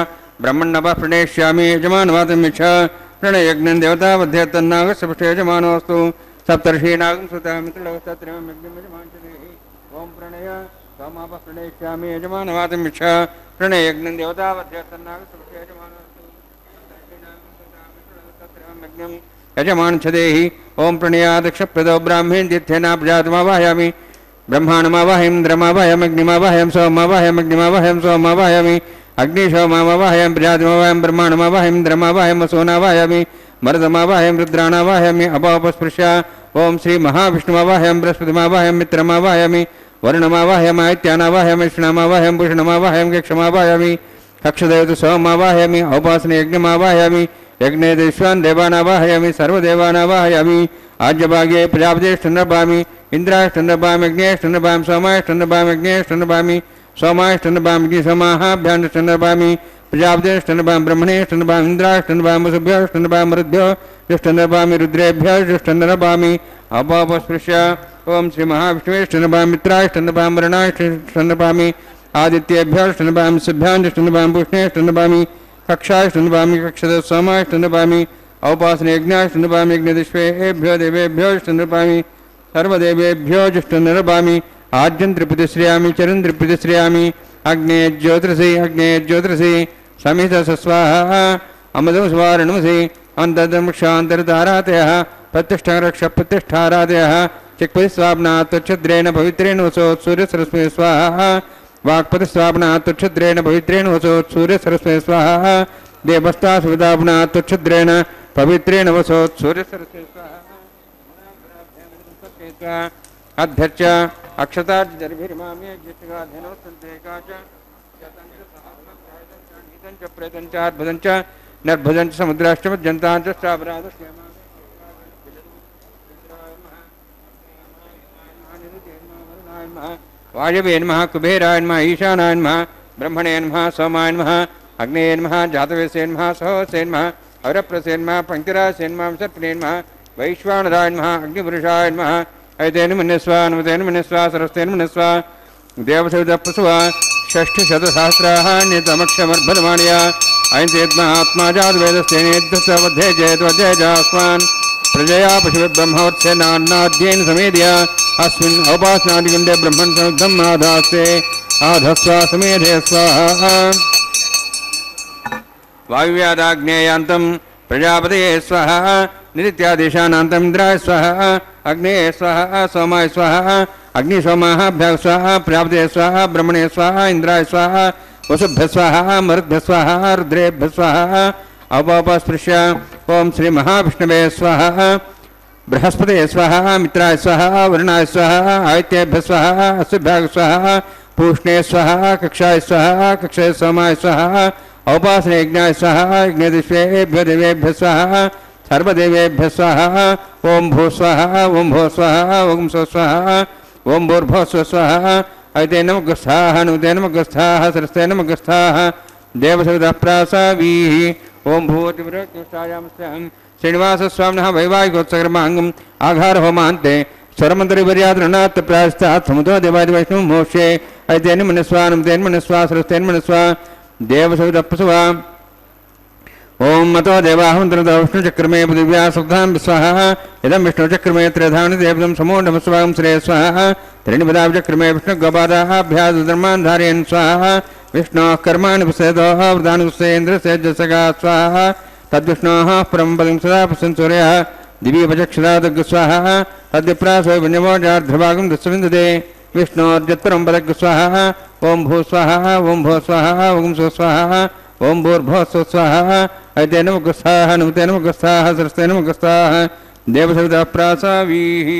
ब्रह्मण्णवः प्रणेष्यामि यजमानवादमिच्छ प्रणयज्ञं देवतावध्यतन्नागसुष्ठे यजमानोऽस्तु सप्तर्षीनागं सुतामित्रलगस्तत्रिमं यज्ञं यजमांशदेहि ओं प्रणय सोमापः प्रणेष्यामि यजमानवादमिच्छ प्रणयज्ञं देवतावध्यतन्नागसुष्ठे यजमानोऽस्तु सप्तर्षीनागं सुतामित्रलगस्तत्रिमं यज्ञं यजमांशदेहि ओं प्रणयादक्षप्रदो ब्राह्मीं तीर्थेन प्रजातमावाहयामि ब्रह्माणमावाहयं इन्द्रमावाहयम् अग्निमावाहयं सोममावाहयम् अग्निमावाहयं सोममावाहयामि अग्निशोमावाहयं प्रजातिमावाहयं ब्रह्माणमावाहयं इन्द्रमावाहयं वसुनावाहयामि मरुदमावाहयं रुद्राणावाहयामि अपापस्पृश्य ओं श्री महाविष्णुमावाहयं बृहस्पतिमावाहयं मित्रमावाहयामि वरुणमावाहयम् आदित्यानावाहयं विष्णुमावाहयं भूषणमावाहयं कक्षमावाहयामि कक्षदेवतु सोममावाहयामि औपासनयज्ञमावाहयामि यज्ञे विश्वान् देवानावाहयामि सर्वदेवानावाहयामि आज्यभागे प्रजापतिष्ठन्नभामि इन्द्राष्टन्नभामि अग्नेष्टन्नभामि सोमाष्टन्नभामि अग्नेष्टन्नभामि सोमाष्टनभामि सोमाहाभ्याष्टनभामि प्रजापतिष्टनभां ब्रह्मणेष्टनभां इन्द्राष्टनभां वसुभ्योष्टनभां मरुद्भ्यो जुष्टनभामि रुद्रेभ्यो जुष्टनभामि अपापस्पृश्य ओं श्री महाविष्णुवेष्टनभां मित्राष्टनभां वरुणाष्टनभामि आदित्येभ्योष्टनभां सिद्भ्याष्टनभां पुष्णेष्टनभामि कक्षाष्टनभामि कक्षद सोमाष्टनभामि औपासनयज्ञाष्टनभामि यज्ञदिष्वेभ्यो देवेभ्योष्टनभामि सर्वदेवेभ्यो जुष्टनभामि आज्यं त्रिपुतिश्रियामि चरन् त्रिपुतिश्रियामि अग्ने ज्योतिषि समित स्वाहा अमदं स्वारणमसि अन्तर्दमक्षान्तरधारातयः प्रतिष्ठारक्षप्रतिष्ठारातयः चिक्पतिस्वाप्नात् तुच्छद्रेण पवित्रेण वसोत् सूर्यसरस्वती स्वाहा वाक्पतिस्वाप्नात् तुच्छद्रेण पवित्रेण वसोत् सूर्यसरस्वती स्वाहा देवस्तासुविदाप्नात् तुच्छद्रेण पवित्रेण वसोत् सूर्यसरस्वती स्वाहा अध्यक्ष अक्षतार्जिर्भिर्मामे ज्येष्ठगाधनोत्सन्तेकाच शतञ्च प्रेतञ्च अर्भुदञ्च नर्भुदञ्च समुद्राष्टमज्जन्ताञ्च श्रावरादश्च वायवे नमः कुबेराय नमः ईशानाय नमः ब्रह्मणे नमः सोमाय नमः अग्नेय नमः जातवेसे नमः सहोसे नमः अवरप्रसे नमः पंक्तिरासे नमः सर्पणे नमः वैश्वानराय नमः अग्निपुरुषाय नमः ऐतेन मन्यस्वा नमतेन मन्यस्वा सरस्तेन मन्यस्वा देवसविदप्रसुवा षष्ठशतसहस्राः नितमक्षमर्भदमाणया ऐतेत्महात्मा जातवेदस्तेनेद्यस्तवध्ये जयद्वध्ये जास्वान् प्रजया पशुब्रह्मवत्सेनान्नाद्येन समेध्य अस्मिन् औपासनादिगुण्डे ब्रह्मन् समुद्धम् आधास्ते आधस्वा समेधे स्वाहा वायुव्यादाग्नेयान्तं प्रजापतये स्वाहा नित्यादेशानान्तं इन्द्राय स्वाहा अग्नेय स्वाहा सोमाय स्वाहा अग्निसोमाभ्यः स्वाहा प्रजापतये स्वाहा ब्रह्मणे स्वाहा इन्द्राय स्वाहा वसुभ्यः स्वाहा मरुद्भ्यः स्वाहा रुद्रेभ्यः स्वाहा अवपस्पृश्य ओं श्री महाविष्णवे स्वाहा बृहस्पतये स्वाहा मित्राय स्वाहा वरुणाय स्वाहा आदित्येभ्यः स्वाहा अश्विभ्यः स्वाहा पूष्णे स्वाहा कक्षाय स्वाहा कक्षाय सोमाय स्वाहा औपासनयज्ञाय स्वाहा यज्ञदिष्वेभ्यो देवेभ्यः स्वाहा सर्वदेवेभ्यः स्वाहा ओं भू स्वाहा ओं भो स्वाहा ओं सो स्वाहा ओं भूर्भुवः स्वः स्वाहा ऐते नमः गस्थाः नुते नमः गस्थाः सरस्ते नमः गस्थाः देवसविदः प्रासावीः ओं भूतिवृक्षायामस्यां श्रीनिवासस्वामिनः वैवाहिकोत्सकर्माङ्गम् आघारहोमान्ते स्वरमन्त्रिवर्याद्रणात् प्रायस्तात् समुद्रो देवादिवैष्णवं मोक्षे ऐतेन मनस्वा नमतेन मनस्वा सरस्तेन मनस्वा देवसविदः ओं मतो देवाहमन्त्रतो विष्णुचक्रमे पृथिव्या सुब्धां स्वाहा इदं विष्णुचक्रमे त्रिधानि देवतं समो नमस्वागं श्रेय स्वाहा त्रीणिपदाचक्रमे विष्णुगोपादाभ्याधर्मान् धारयन् स्वाहा विष्णोः कर्माणि पश्यतोः वृदानि पश्येन्द्रस्य जसगा स्वाहा तद्विष्णोः परं पदं सदा पश्यन् सूर्यः दिव्यपचक्षदादग् स्वाहा तद्विप्रासो विन्यवोजार्धभागं दस्विन्दते विष्णोर्जत्परं पदग् स्वाहा ओं भू स्वाहा ओं भो स्वाहा ओं सो स्वाहा ओं भूर्भुवः स्वः स्वाहा ऐते नमः गस्थाः नमते नमः गस्थाः सरस्ते नमः गस्थाः देवसविदः प्रासावीः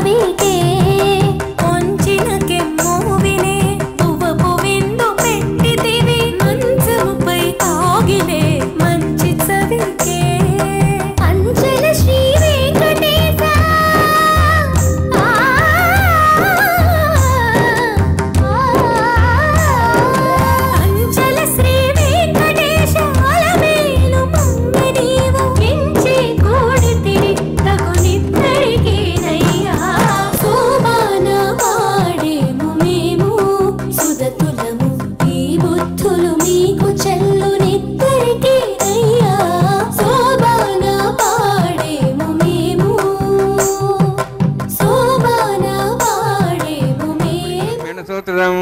ಸವಿಗೆ ಕೊಂಚಿನ ಕೆಮ್ಮು ವಿನೆ పువ్వు విందు పెట్టితివి మంచముపై ఆగిలే మంచి చవికే అంచల శ్రీ వెంకటేశ అంచల శ్రీ వెంకటేశ అలమేలు మమ్మి నీవు ఎంచి కూడితిడి తగునిద్దరికేనయ్యా శోభాన వాడేము మేము సుదతులము ఈ బుద్ధులు మీకు చెల్లునిద్దరికేనయ్యా శోభాన వాడేము మేము శోభాన వాడేము మేము సూత్రం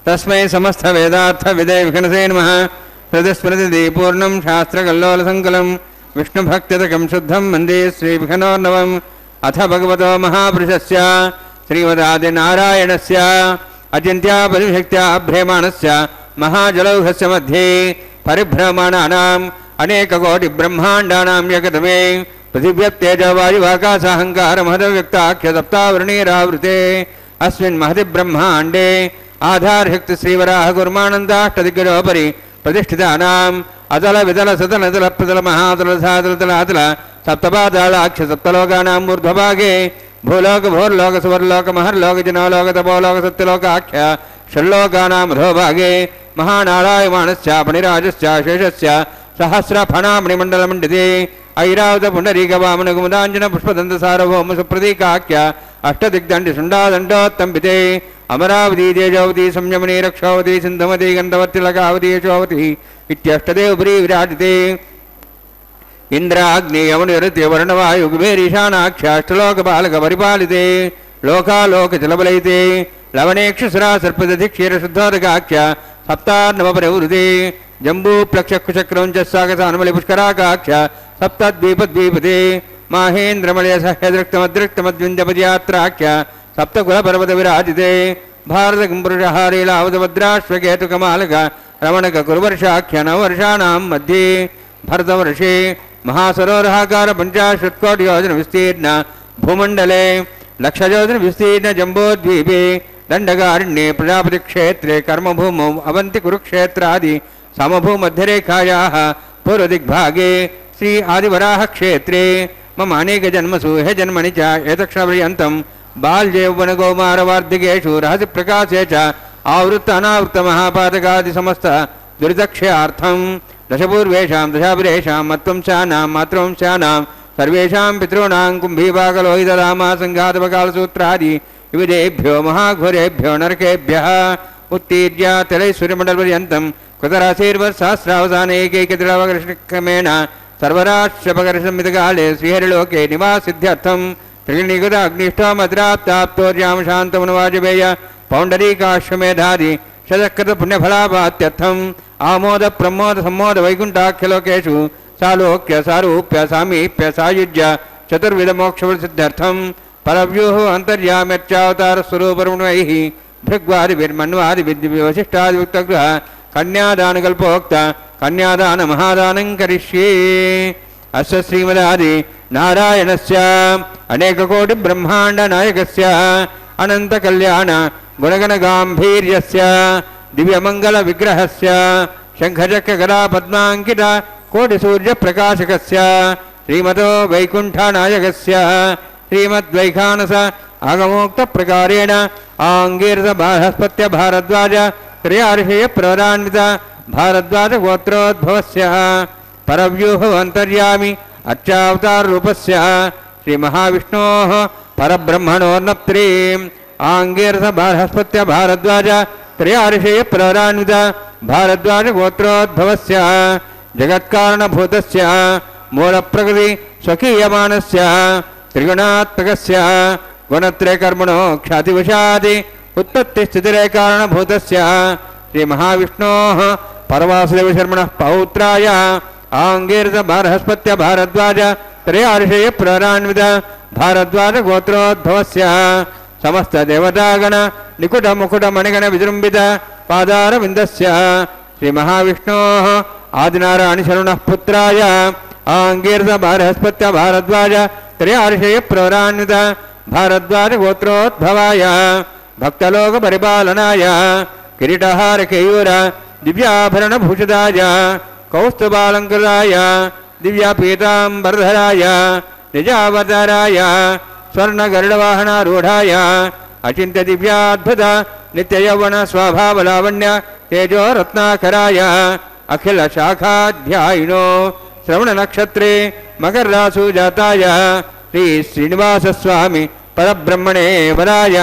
తస్మై సమస్త వేదార్థ విదే విఘ్నసే నమః హృదస్మృతి పూర్ణం శాస్త్రకల్లోల సంకులం విష్ణుభక్తితకం శుద్ధం వందే శ్రీ విఘ్నోర్ణవం అథ భగవతో మహాపురుషస్య శ్రీమదాదినారాయణస్య అచింత్యా పరిశక్త్యా భ్రేమాణస్య మహాజలౌఘస్య మధ్యే పరిభ్రమణానాం అనేకకోటి బ్రహ్మాండానాం యగతమే పృథివ్యత్తేజ వాయువాకాశాహంకార మహదవ్యక్తాఖ్య సప్తావృణీరావృతే అస్మిన్ మహతి బ్రహ్మాండే ఆధారశక్తి శ్రీవరాహ గుర్మానందాష్టదిగ్గజోపరి ప్రతిష్ఠితానాం అతల వితల సతల నతల ప్రతల మహాతల సాతల తలాతల సప్తపాదాళాక్ష సప్తలోకానాం ఊర్ధ్వభాగే భూలోక భోర్లోక సువర్లోక మహర్లోక జనలోక తపోలోక సత్యలోకాఖ్య షల్లోకానాం అధోభాగే మహానారాయమాణస్య ఫణిరాజస్య శేషస్య సహస్రఫణామణిమండలమండితే ఐరావత పుండరీక వామన కుముదాంజన పుష్పదంత సార్వభౌమ సుప్రతీకాఖ్య అష్టదిగ్దండి శుండాదండోత్తంబితే అమరావతి తేజావతి సంయమనీ రక్షావతి సింధమతి గంధవతి లకావతి యశోవతి ఇత్యష్టదేవపురీ విరాజితే ఇంద్రాగ్నేయమునిరుత్య వర్ణవాయు కుబేరీశానాఖ్యాష్టలోక బాలక పరిపాలితే లోకాలోకచలబలైతే లవణేక్షుసురా సర్పదధి క్షీరశుద్ధోదకాఖ్య సప్తార్ణవపరివృతే జంబూప్లక్షకుచక్రం చ సాగసానుమలి పుష్కరాకాఖ్య సప్తద్వీపద్వీపతే మాహేంద్రమలయ సహ్యదృక్తమదృక్తమద్వింజపదయాత్రాఖ్య సప్తకులపర్వత విరాజితే భారత కుంపురుషహారీలావతభద్రాశ్వకేతుకమాలక రమణక కురువర్షాఖ్య నవవర్షాణాం మధ్యే భరతవర్షే మహాసరోరహాకార పంచాశత్కోటి యోజన విస్తీర్ణ భూమండలే లక్షయోజన విస్తీర్ణ జంబోద్వీపే దండకారణ్యే ప్రజాపతి క్షేత్రే కర్మభూమౌ అవంతి కురుక్షేత్రాది సమభూమధ్యరేఖాయాः పూర్వదిగ్భాగే శ్రీ ఆదివరాహ క్షేత్రే మమ అనేక జన్మసు హే జన్మని చ ఏతక్షణపర్యంతం బాల్యౌవనకౌమారవార్ధికేషు రహసి ప్రకాశే చ ఆవృత్త అనావృత్త మహాపాతకాది సమస్త దురితక్షయార్థం దశపూర్వేషాం దశాభిరేషాం మత్వంశానాం మాతృవంశానాం సర్వేషాం పితॄణాం కుంభీభాగలోహితరామా సంఘాతపకాలసూత్రాది వివిధేభ్యో మహాఘోరేభ్యో నరకేభ్యः ఉత్తీర్య తిలైశ్వర్యమండలపర్యంతం కుతరాశీర్వత్సహస్రావసానైకైకతిలవకృష్ణక్రమేణ సర్వరాష్ట్రపకర్షమితకాలే శ్రీహరిలోకే నివాసిద్ధ్యర్థం త్రినిగుత అగ్నిష్టోమద్రాప్తాప్తోర్యామ శాంతమునవాజపేయ పౌండరీకాశ్వమేధాది శతకృత పుణ్యఫలాపాత్యర్థం ఆమోద ప్రమోద సమ్మోద వైకుంఠాఖ్యలోకేషు సాలోక్య సారూప్య సామీప్య సాయుజ్య చతుర్విధ మోక్షసిద్ధ్యర్థం పరవ్యూహ అంతర్యామ్యర్చావతార స్వరూపరుణైః భృగ్వాది విర్మన్వాది విశిష్టాది ఉక్తగృహ కన్యాదానకల్పోక్త కన్యాదాన మహాదానం కరిష్యే అస్య శ్రీమదాది నారాయణస్య అనేకకోటి బ్రహ్మాండ నాయకస్య అనంత కళ్యాణ గుణగణ గాంభీర్యస్య దివ్యమంగళ విగ్రహస్య శంఖచక్ర గదా పద్మాంకిత కోటి సూర్య ప్రకాశకస్య శ్రీమతో వైకుంఠ నాయకస్య శ్రీమద్వైఖానస ఆగమోక్త ప్రకారేణ ఆంగీరత బృహస్పత్య భారద్వాజ త్రయార్షయ ప్రవరాన్విత భారద్వాజ గోత్రోద్భవస్య పరవ్యూహ అంతర్యామి అర్చావతార రూపస్య శ్రీ మహావిష్ణోః పరబ్రహ్మణోర్నప్త్రీ ఆంగీరత బృహస్పత్య భారద్వాజ త్రయార్షయ ప్రవరాన్విత భారద్వాజ గోత్రోద్భవస్య జగత్కారణభూతస్య మూలప్రకృతి స్వకీయమానస్య త్రిగుణాత్మకస్య గుణత్రయకర్మణో ఖ్యాతివశాది ఉత్పత్తిస్థితిరేకారణభూతస్య శ్రీ మహావిష్ణోః పరవాసుదేవ శర్మణః పౌత్రాయ ఆంగీరత బృహస్పత్య భారద్వాజ త్రయార్షయ ప్రవరాన్విత భారద్వాజ గోత్రోద్భవస్య సమస్త దేవతాగణ నికుట ముకుట మణిగణ విజృంభిత పాదారవిందస్య శ్రీ మహావిష్ణోః ఆదినారాయణ శర్మణః పుత్రాయ ఆంగీరత బృహస్పత్య భారద్వాజ త్రయార్షయ ప్రవరాన్విత भारद्वाजगोत्रोद्भवाय भक्तलोकपरिपालनाय किरीटहारकेयूर दिव्याभरणभूषिताय कौस्तुभालङ्कृताय दिव्यापीताम्बरधराय निजावताराय स्वर्णगरुडवाहनारूढाय अचिन्त्यदिव्याद्भुत नित्ययौवन स्वभावलावण्य तेजोरत्नाकराय अखिलशाखाध्यायिनो श्रवणनक्षत्रे मकररासु जाताय श्री श्रीनिवासस्वामी परब्रह्मणे वराय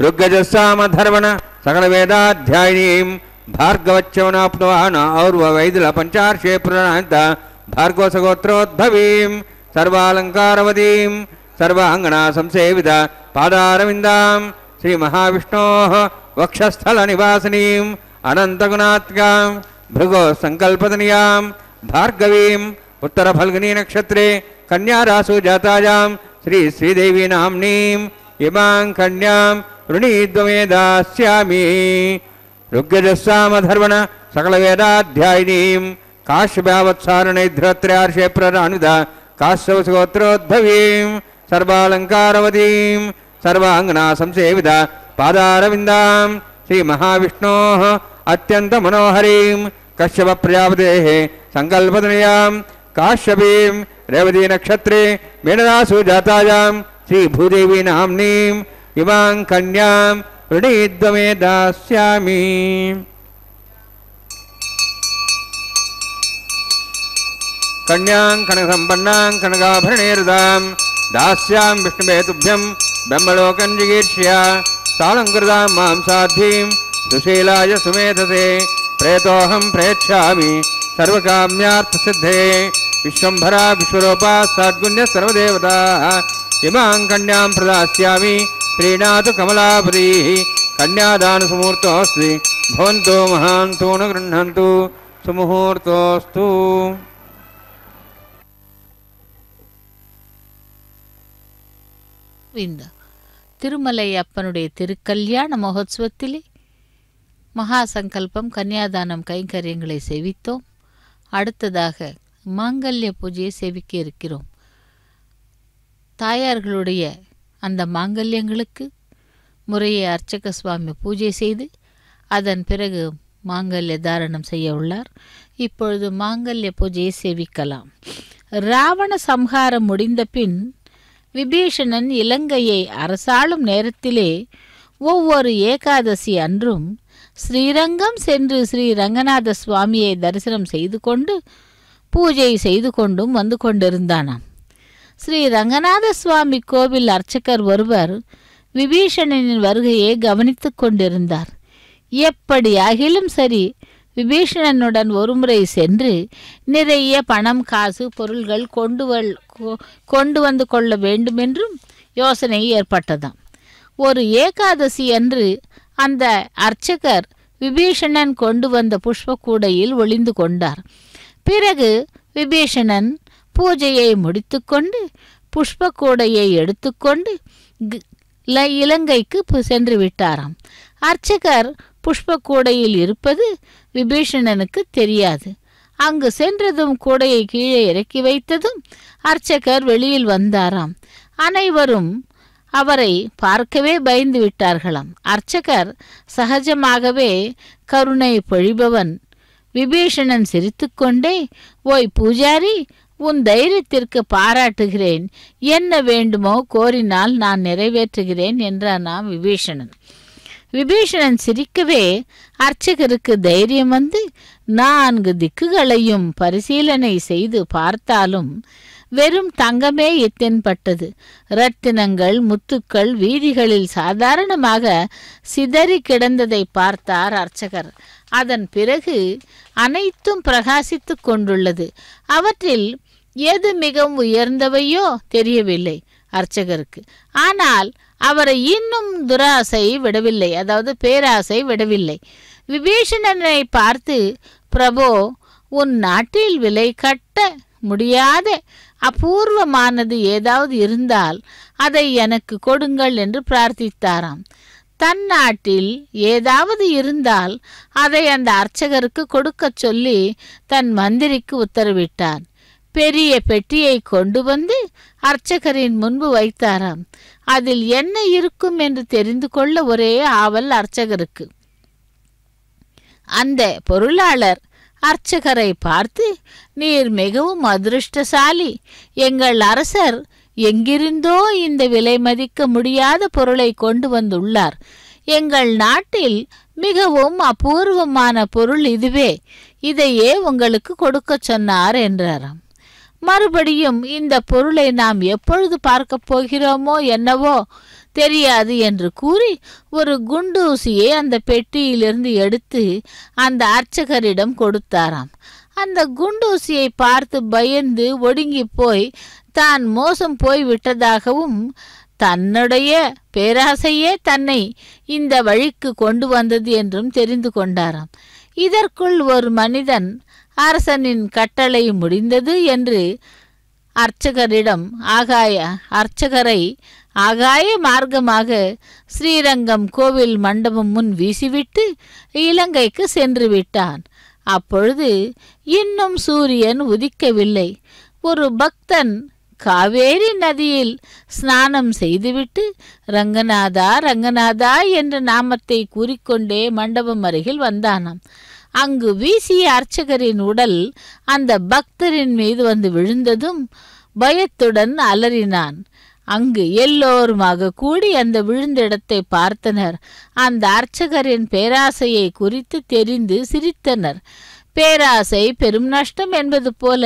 ऋग्गजस्सामधर्मण सकलवेदाध्यायिनीं भार्गवच्चवनाप्नुवान् और्ववैदिल पञ्चार्षे पुराणान्त भार्गवसगोत्रोद्भवीं सर्वालङ्कारवतीं सर्वाङ्गना संसेवित पादारविन्दां श्रीमहाविष्णोः वक्षस्थलनिवासिनीम् अनन्तगुणात्मिकां भृगो सङ्कल्पतनीयां भार्गवीम् उत्तरफल्गुनी नक्षत्रे कन्यारासु जातायां श्री श्रीदेवी नाम्नीम् इमां कन्यां ऋणीद्वमे दास्यामि ऋग्यजस्सामधर्मण सकलवेदाध्यायिनीं काश्यपावत्सारणैध्रत्रयार्षे प्ररानुद काश्यपसगोत्रोद्भवीं सर्वालङ्कारवतीं सर्वाङ्गना संसेवित पादारविन्दां श्रीमहाविष्णोः अत्यन्तमनोहरीं कश्यपप्रजापतेः सङ्कल्पतनयां काश्यपीं रेवती नक्षत्रे मीनरासु जातायां श्रीभूदेवी नाम्नीम् इमां कन्यां ऋणीद्वमे दास्यामि कन्यां कनकसम्पन्नां कनकाभरणैर्दां दास्यां विष्णुवे तुभ्यं ब्रह्मलोकं जिगीर्ष्य सालङ्कृतां मां साध्वीं सुशीलाय सुमेधसे प्रेतोऽहं प्रेच्छामि सर्वकाम्यार्थसिद्धे विश्वम्भरा विश्वरूपा सद्गुण्य सर्वदेवताः इमां कन्यां प्रदास्यामि प्रीणातु कमलापतिः कन्यादानसुमुहूर्तोऽस्ति भवन्तु महान्तु न गृह्णन्तु सुमुहूर्तोऽस्तु இந்த திருமலை அப்பனுடைய திருக்கல்யாண மகோத்சவத்திலே மகா சங்கல்பம் கன்னியாதானம் கைங்கரியங்களை சேவித்தோம். அடுத்ததாக மாங்கல்ய பூஜையை சேவிக்க இருக்கிறோம். தாயார்களுடைய அந்த மாங்கல்யங்களுக்கு முறையை அர்ச்சக சுவாமி பூஜை செய்து அதன் பிறகு மாங்கல்ய தாரணம் செய்ய உள்ளார். இப்பொழுது மாங்கல்ய பூஜையை சேவிக்கலாம். ராவண சம்ஹாரம் முடிந்த பின் விபீஷணன் இலங்கையை அரசாளும் நேரத்திலே ஒவ்வொரு ஏகாதசி அன்றும் ஸ்ரீரங்கம் சென்று ஸ்ரீ ரங்கநாத சுவாமியை தரிசனம் செய்து கொண்டு பூஜை செய்து கொண்டும் வந்து கொண்டிருந்தானாம். ஸ்ரீ ரங்கநாத சுவாமி கோவில் அர்ச்சகர் ஒருவர் விபீஷணனின் வருகையை கவனித்து கொண்டிருந்தார். எப்படி ஆகிலும் சரி விபீஷணனுடன் ஒருமுறை சென்று நிறைய பணம் காசு பொருள்கள் கொண்டு வந்து கொள்ள வேண்டுமென்றும் யோசனை ஏற்பட்டதாம். ஒரு ஏகாதசி அன்று அந்த அர்ச்சகர் விபீஷணன் கொண்டு வந்த புஷ்ப கூடையில் ஒளிந்து கொண்டார். பிறகு விபீஷணன் பூஜையை முடித்துக்கொண்டு புஷ்ப கூடையை எடுத்துக்கொண்டு இலங்கைக்கு சென்று விட்டாராம். அர்ச்சகர் புஷ்ப கூடையில் இருப்பது விபீஷணனுக்கு தெரியாது. அங்கு சென்றதும் கூடையை கீழே இறக்கி வைத்ததும் அர்ச்சகர் வெளியில் வந்தாராம். அனைவரும் அவரை பார்க்கவே பயந்து விட்டார்களாம். அர்ச்சகர் சகஜமாகவே கருணை பொழிபவன். விபீஷணன் சிரித்துக்கொண்டே, ஓய் பூஜாரி, உன் தைரியத்திற்கு பாராட்டுகிறேன். என்ன வேண்டுமோ கோரினால் நான் நிறைவேற்றுகிறேன் என்றானாம் விபீஷணன். விபீஷணன் சிரிக்கவே அர்ச்சகருக்கு தைரியம் வந்து 4 திக்குகளையும் பரிசீலனை செய்து பார்த்தாலும் வெறும் தங்கமே தென்பட்டது. ரத்தினங்கள் முத்துக்கள் வீதிகளில் சாதாரணமாக சிதறி கிடந்ததை பார்த்தார் அர்ச்சகர். அதன் பிறகு அனைத்தும் பிரகாசித்து கொண்டுள்ளது. அவற்றில் எது மிகவும் உயர்ந்தவையோ தெரியவில்லை அர்ச்சகருக்கு. ஆனால் அவரை இன்னும் துராசை விடவில்லை, அதாவது பேராசை விடவில்லை. விபீஷணனை பார்த்து, பிரபோ, உன் நாட்டில் விலை கட்ட முடியாத அபூர்வமானது ஏதாவது இருந்தால் அதை எனக்கு கொடுங்கள் என்று பிரார்த்தித்தாராம். தன் நாட்டில் ஏதாவது இருந்தால் அதை அந்த அர்ச்சகருக்கு கொடுக்க சொல்லி தன் மந்திரிக்கு உத்தரவிட்டான். பெரிய பெட்டியை கொண்டு வந்து அர்ச்சகரின் முன்பு வைத்தாராம். அதில் என்ன இருக்கும் என்று தெரிந்து கொள்ள ஒரே ஆவல் அர்ச்சகருக்கு. அந்த பொருளாளர் அர்ச்சகரை பார்த்து, நீர் மிகவும் அதிருஷ்டசாலி. எங்கள் அரசர் எங்கிருந்தோ இந்த விலை மதிக்க முடியாத பொருளை கொண்டு வந்துள்ளார். எங்கள் நாட்டில் மிகவும் அபூர்வமான பொருள் இதுவே. இதையே உங்களுக்கு கொடுக்க சொன்னார் என்றாராம். மறுபடியும் இந்த பொருளை நாம் எப்பொழுது பார்க்க போகிறோமோ என்னவோ தெரியாது என்று கூறி ஒரு குண்டூசியை அந்த பெட்டியிலிருந்து எடுத்து அந்த அர்ச்சகரிடம் கொடுத்தாராம். அந்த குண்டூசியை பார்த்து பயந்து ஒடுங்கி போய் தான் மோசம் போய் விட்டதாகவும் தன்னுடைய பேராசையே தன்னை இந்த வழிக்கு கொண்டு வந்தது என்றும் தெரிந்து கொண்டாராம். இதற்குள் ஒரு மனிதன் அரசனின் கட்டளை முடிந்தது என்று அர்ச்சகரை ஆகாய மார்க்கமாக ஸ்ரீரங்கம் கோவில் மண்டபம் முன் வீசிவிட்டு இலங்கைக்கு சென்று விட்டான். அப்பொழுது இன்னும் சூரியன் உதிக்கவில்லை. ஒரு பக்தன் காவேரி நதியில் ஸ்நானம் செய்துவிட்டு ரங்கநாதா ரங்கநாதா என்ற நாமத்தை கூறிக்கொண்டே மண்டபம் அருகில் வந்தானாம். அங்கு வீசிய அர்ச்சகரின் உடல் அந்த பக்தரின் மீது வந்து விழுந்ததும் பயத்துடன் அலறினான். அங்கு எல்லோருமாக கூடி அந்த விழுந்த இடத்தை பார்த்தனர். அந்த அர்ச்சகரின் பேராசையை குறித்து தெரிந்து சிரித்தனர். பேராசை பெரும் நஷ்டம் என்பது போல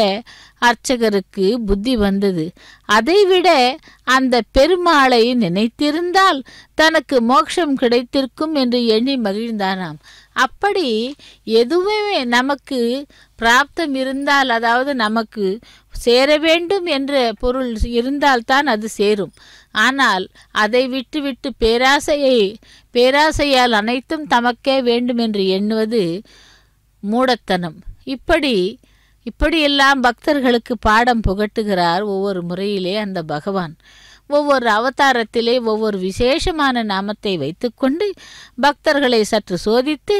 அர்ச்சகருக்கு புத்தி வந்தது. அதைவிட அந்த பெருமாளை நினைத்திருந்தால் தனக்கு மோட்சம் கிடைத்திருக்கும் என்று எண்ணி மகிழ்ந்தானாம். அப்படி எதுவுமே நமக்கு பிராப்தம் இருந்தால், அதாவது நமக்கு சேர வேண்டும் என்ற பொருள் இருந்தால்தான் அது சேரும். ஆனால் அதை விட்டுவிட்டு பேராசையால் அனைத்தும் தமக்கே வேண்டும் என்று எண்ணுவது மூடத்தனம். இப்படியெல்லாம் பக்தர்களுக்கு பாடம் புகட்டுகிறார் ஒவ்வொரு முறையிலே அந்த பகவான். ஒவ்வொரு அவதாரத்திலே ஒவ்வொரு விசேஷமான நாமத்தை வைத்துக்கொண்டு பக்தர்களை சற்று சோதித்து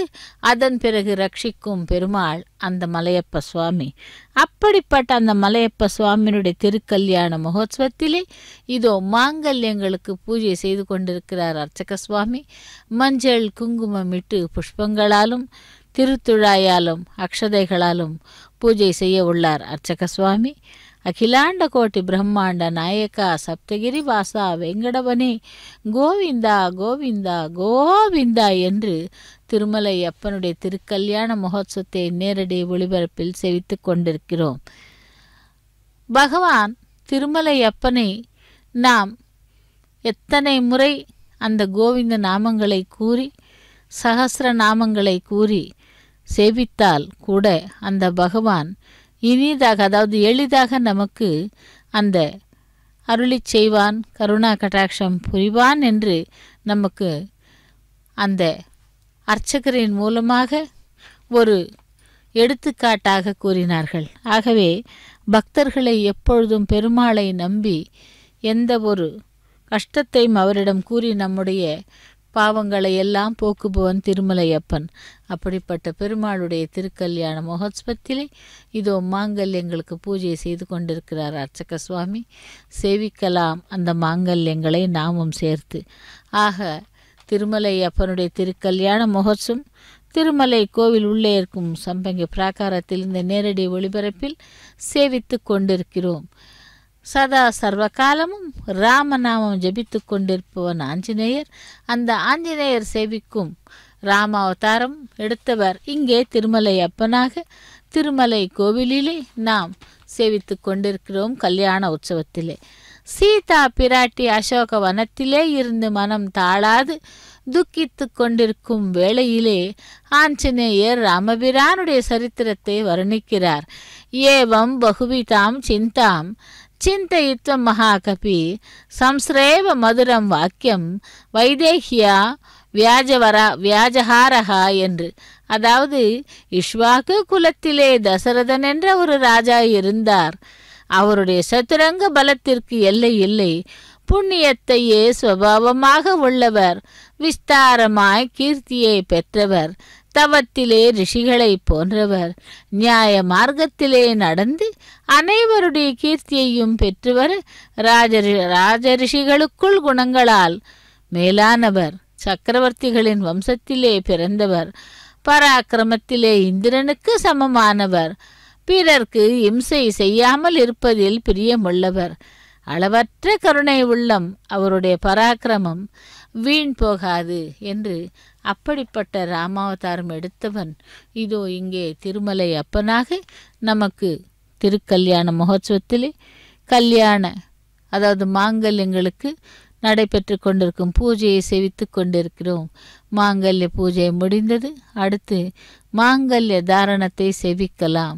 அதன் பிறகு ரட்சிக்கும் பெருமாள் அந்த மலையப்ப சுவாமி. அப்படிப்பட்ட அந்த மலையப்ப சுவாமியினுடைய திருக்கல்யாண மகோத்சவத்திலே இதோ மாங்கல்யங்களுக்கு பூஜை செய்து கொண்டிருக்கிறார் அர்ச்சக சுவாமி. மஞ்சள் குங்குமம் இட்டு புஷ்பங்களாலும் திருத்துழாயாலும் அக்ஷதைகளாலும் பூஜை செய்ய உள்ளார் அர்ச்சக சுவாமி. அகிலாண்ட கோட்டி பிரம்மாண்ட நாயக்கா சப்தகிரி வாசா வெங்கடவனே கோவிந்தா கோவிந்தா கோவிந்தா என்று திருமலை அப்பனுடைய திருக்கல்யாண மகோத்சவத்தை நேரடி ஒளிபரப்பில் செவித்து கொண்டிருக்கிறோம். பகவான் திருமலை அப்பனை நாம் எத்தனை முறை அந்த கோவிந்த நாமங்களை கூறி சகஸ்ர நாமங்களை கூறி சேவித்தால் கூட அந்த பகவான் இனிதாக, அதாவது எளிதாக நமக்கு அந்த அருளி செய்வான், கருணா கடாட்சம் புரிவான் என்று நமக்கு அந்த அர்ச்சகரின் மூலமாக ஒரு எடுத்துக்காட்டாக கூறினார்கள். ஆகவே பக்தர்களை எப்பொழுதும் பெருமாளை நம்பி எந்த ஒரு கஷ்டத்தையும் அவரிடம் கூறி நம்முடைய பாவங்களை எல்லாம் போக்குபவன் திருமலையப்பன். அப்படிப்பட்ட பெருமாளுடைய திருக்கல்யாண மகோத்சவத்திலே இதோ மாங்கல்யங்களுக்கு பூஜை செய்து கொண்டிருக்கிறார் அர்ச்சக சுவாமி. சேவிக்கலாம் அந்த மாங்கல்யங்களை நாமும் சேர்த்து. ஆக திருமலை அப்பனுடைய திருக்கல்யாண மகோத்சவம் திருமலை கோவில் உள்ளே இருக்கும் சம்பங்கி பிராகாரத்தில் இந்த நேரடி ஒளிபரப்பில் சேவித்து கொண்டிருக்கிறோம். சதா சர்வகாலமும் ராமநாமம் ஜபித்து கொண்டிருப்பவன் ஆஞ்சநேயர். அந்த ஆஞ்சநேயர் சேவிக்கும் ராமாவதாரம் எடுத்தவர் இங்கே திருமலை அப்பனாக திருமலை கோவிலிலே நாம் சேவித்து கொண்டிருக்கிறோம் கல்யாண உற்சவத்திலே. சீதா பிராட்டி அசோக வனத்திலே இருந்து மனம் தாழாது துக்கித்து கொண்டிருக்கும் வேளையிலே ஆஞ்சநேயர் ராமபிரானுடைய சரித்திரத்தை வர்ணிக்கிறார். ஏவம் பகுவிதாம் சிந்தாம் சிந்தயித்வ மகாகபி சம்ஸ்ரேவ மதுரம் வாக்கியம் வைதேகியா வியாஜஹாரஹா என்று. அதாவது இஷ்வாக்கு குலத்திலே தசரதன் என்ற ஒரு ராஜா இருந்தார். அவருடைய சதுரங்க பலத்திற்கு எல்லை இல்லை. புண்ணியத்தையே சுபாவமாக உள்ளவர், விஸ்தாரமாய் கீர்த்தியை பெற்றவர், தவத்திலே ரிஷிகளைப் போன்றவர். நியாய மார்க்கத்திலே நடந்து அனைவருடைய கீர்த்தியையும் பெற்று வர ராஜரிஷிகளுக்குள் குணங்களால் மேலானவர். சக்கரவர்த்திகளின் வம்சத்திலே பிறந்தவர். பராக்கிரமத்திலே இந்திரனுக்கு சமமானவர். பிறர்க்கு இம்சை செய்யாமல் இருப்பதில் பிரியமுள்ளவர். அளவற்ற கருணை உள்ளம். அவருடைய பராக்கிரமம் வீண் போகாது என்று அப்படிப்பட்ட ராமாவதாரம் எடுத்தவன் இதோ இங்கே திருமலை அப்பனாக நமக்கு திருக்கல்யாண மகோத்சவத்திலே அதாவது மாங்கல்யங்களுக்கு நடைபெற்று கொண்டிருக்கும் பூஜையை சேவித்து கொண்டிருக்கிறோம். மாங்கல்ய பூஜை முடிந்தது. அடுத்து மாங்கல்ய தாரணத்தை சேவிக்கலாம்.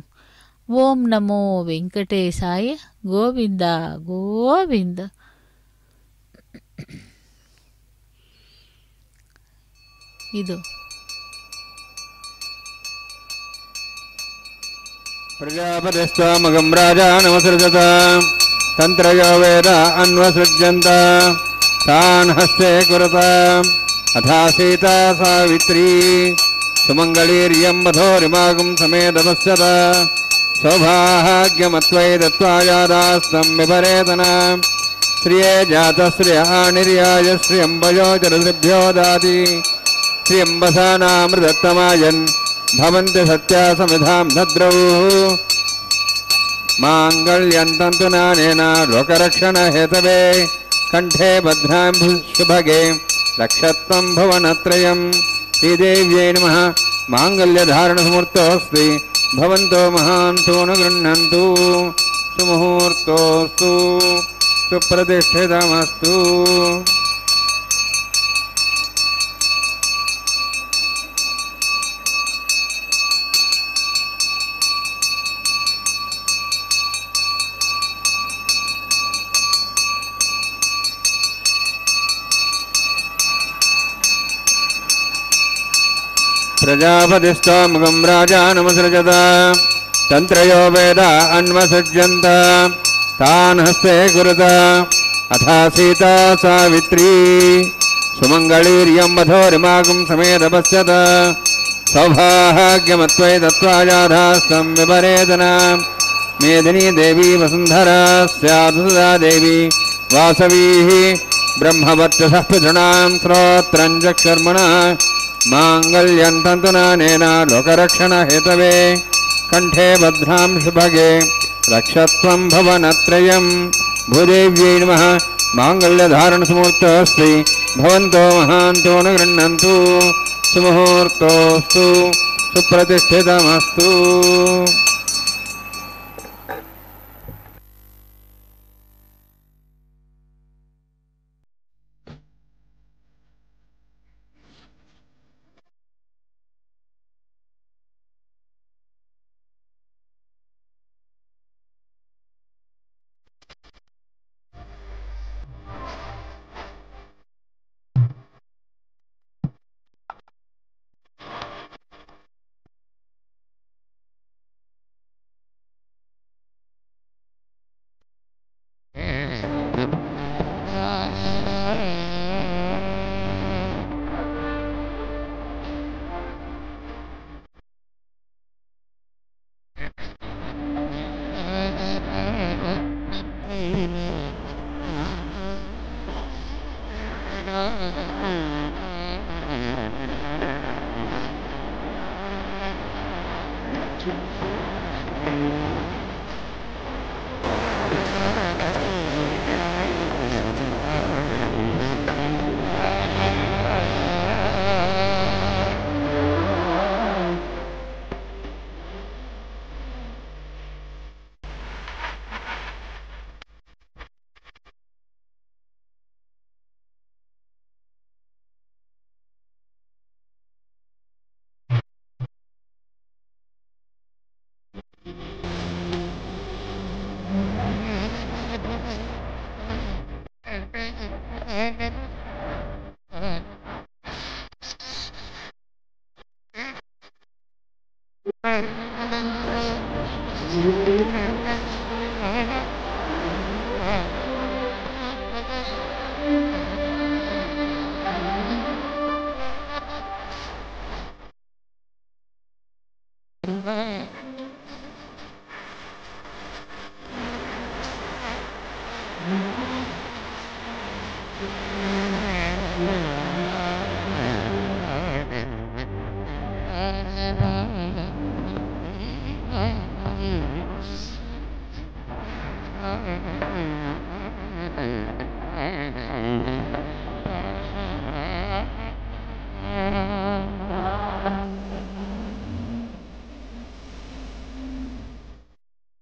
ஓம் நமோ வெங்கடேசாய. கோவிந்தா கோவிந்தா. ಇದು ಪ್ರಜಾಪತಿಸ್ತ್ವಾಮಗಂ ರಾಜಾನಮಸೃಜತ ತಂತ್ರಯೋ ವೇದ ಅನ್ವಸೃಜ್ಯಂತ ತಾನ್ ಹಸ್ತೆ ಕುರತ ಅಥಾ ಸೀತಾ ಸಾವಿತ್ರೀ ಸುಮಂಗಳೀರ್ಯಂ ಮಧೋರಿಮಾಗಂ ಸಮೇತಮಸ್ಯತ ಸೌಭಾಗ್ಯಮತ್ವೈ ದತ್ವಾಯಾದಾಸ್ತಂ ವಿಪರೇತನ ಶ್ರಿಯೇ ಜಾತಶ್ರಿಯ ನಿರ್ಯಾಯ ಶ್ರಿಯಂಬಯೋಜರಭ್ಯೋ ದಾತಿ ಶ್ರಿಯಂಬಸಾನಾಮೃತತ್ತಮಾಯನ್ ಭವಂತಿ ಸತ್ಯ ಸಮಿಧಾಂ ಧದ್ರೌ ಮಾಂಗಲ್ಯಂತಂತು ನಾನೇನ ಲೋಕರಕ್ಷಣ ಹೇತವೇ ಕಂಠೆ ಭದ್ರಾಂ ಶುಭಗೆ ರಕ್ಷತ್ವಂ ಭುವನತ್ರಯಂ ಶ್ರೀದೇವ್ಯೈ ನಮಃ. ಮಾಂಗಲ್ಯಧಾರಣ ಸಮೂರ್ತೋಸ್ತಿ ಭವಂತೋ ಮಹಾಂತೋ ನ ಗೃಹ್ಣಂತು. ಸುಮುಹೂರ್ತೋಸ್ತು ಸುಪ್ರತಿಷ್ಠಿತಮಸ್ತು. ಪ್ರಜಾಪತಿಸ್ತ್ವಾಮಗಂ ರಾಜಾನಮಸೃಜತ ತಂತ್ರಯೋ ವೇದ ಅನ್ವಸೃಜ್ಯಂತ ತಾನ್ ಹಸ್ತೆ ಕುರುತ ಅಥಾ ಸೀತಾ ಸಾವಿತ್ರೀ ಸುಮಂಗಳೀರ್ಯಂ ಮಧೋರಿಮಾಗಂ ಸಮೇತಪಶ್ಯತ ಸೌಭಾಗ್ಯಮತ್ವೈ ದತ್ವಾಯಾಧಾಸ್ತಂ ವಿಪರೇತನ ಮೇದಿನಿ ದೇವಿ ವಸುಂಧರಾ ಸ್ಯಾತ್ ಸದಾ ದೇವಿ ವಾಸವೀ ಬ್ರಹ್ಮವರ್ಚಸಃ ಪೃಥೃಣಾಂ ಶ್ರೋತ್ರಂ ಚಕ್ಷುರ್ಮಣಃ ಮಾಂಗಲ್ಯಂತಂತು ನಾನೇನ ಲೋಕರಕ್ಷಣ ಹೇತವೇ ಕಂಠೆ ಭದ್ರಾಂ ಶುಭಗೆ ರಕ್ಷತ್ವಂ ಭವನತ್ರಯಂ. ಭೂದೇವ್ಯೈ ನಮಃ. ಮಾಂಗಲ್ಯಧಾರಣ ಸಮೂರ್ತೋಸ್ತಿ ಭವಂತೋ ಮಹಾಂತೋ ನ ಗೃಹ್ಣಂತು. ಸುಮುಹೂರ್ತೋಸ್ತು ಸುಪ್ರತಿಷ್ಠಿತಮಸ್ತು.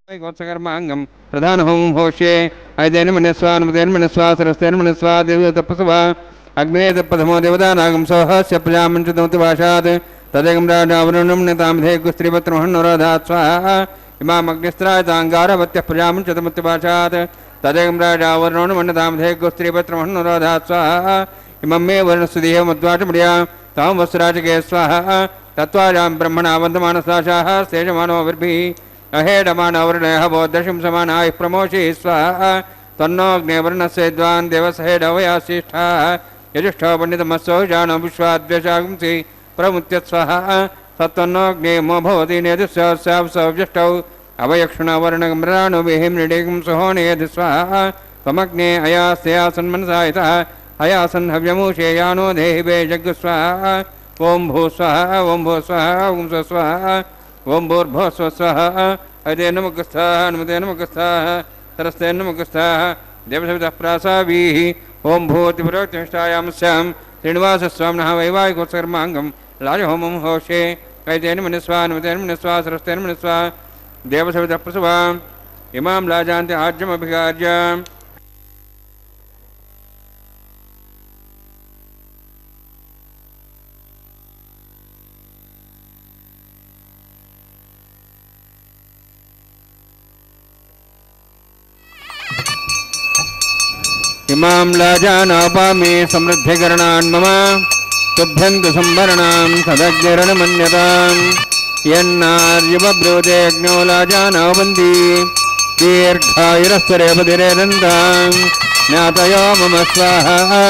गोत्सकर्मांगम प्रधान होम होष्ये ऐदेन मनस्वा अनुदेन मनस्वा सरस्तेन मनस्वा देव तपस्वा अग्ने तपधमो देवदानागम सहस्य प्रजामंचदमति भाषात् तदेकं राजावरुणं नेतामधे गुस्त्रीपत्रमहन्नोराधात् स्वाहा इमाम अग्निस्त्रायतांगारवत्यः प्रजामंचदमति भाषात् तदेकं राजावरुणं गुस्त्रीपत्रमहन्नोराधात् स्वाहा इमं मे वर्णस्तुतिः मध्वाचमर्या तां वस्त्राचके स्वाहा तत्त्वाजां ब्रह्मणा वन्दमानसाशाः स्तेजमानो विर्भिः अहेडमानवर्णयः बोद्धशिं समानाय प्रमोषि स्वाहा तन्नोऽग्निवर्णस्येद्वान् देवसहेडवयासिष्ठाः यजुष्ठो पण्डितमस्सो जानो विश्वाद्वेषागुंसि प्रमुत्य स्वाहा तत्तन्नोऽग्निमो भवति नेदुस्यावज्यष्टौ अवयक्षुणवर्णगम्राणुभिः मृडिगं सहोनेयधि स्वाहा त्वमग्ने अयास्यासन्मनसा यतः अयासन् हव्यमूषे यानो देहि वे जग्गु स्वाहा ॐ भू स्वाहा ॐ भू स्वाहा ॐ स्वस्वाहा ओम भूर्भुवः स्वः स्वाहा अयते नमस्काः नमते नमस्काः सरस्ते नमस्काः देवसवितः प्रासावीः ओम भूतिपुरोक्तिष्ठायामस्यां श्रीनिवासस्वामिनः वैवाहिकोत्सर्माङ्गं लाजहोमं होषे अयते नमस्वा नमते नमस्वा सरस्ते नमस्वा देवसवितः प्रसवां इमां लाजान्ति आज्यमभिकार्य इमां लाजानापामे समृद्धिकरणान् मम तुभ्यन्तु संवरणां सदग्निरणमन्यताम् यन्नार्यबब्रूते अग्नौ लाजानावन्ति दीर्घायुरस्तरेपतिरेदन्ताम् ज्ञातयो मम स्वाहा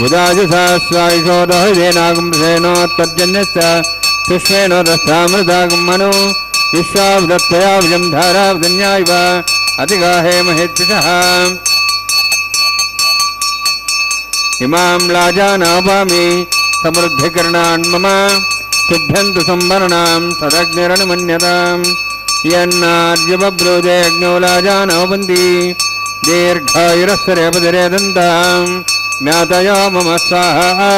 उदाजुषा स्वायुषोदहृदेनागुंसेनोत्तर्जन्यस्य पुष्पेण रसामृतागं मनो विश्वावदत्तया विजं धारावदन्यायव अतिगाहे महेद्विषः इमां लाजानापामि समृद्धिकरणान् मम तुभ्यन्तु संवरणां सदग्निरणमन्यताम् यन्नार्यबब्रूते अग्नौ लाजानावन्ति दीर्घायुरस्तरेपतिरेदन्ताम् ज्ञातयो मम स्वाहा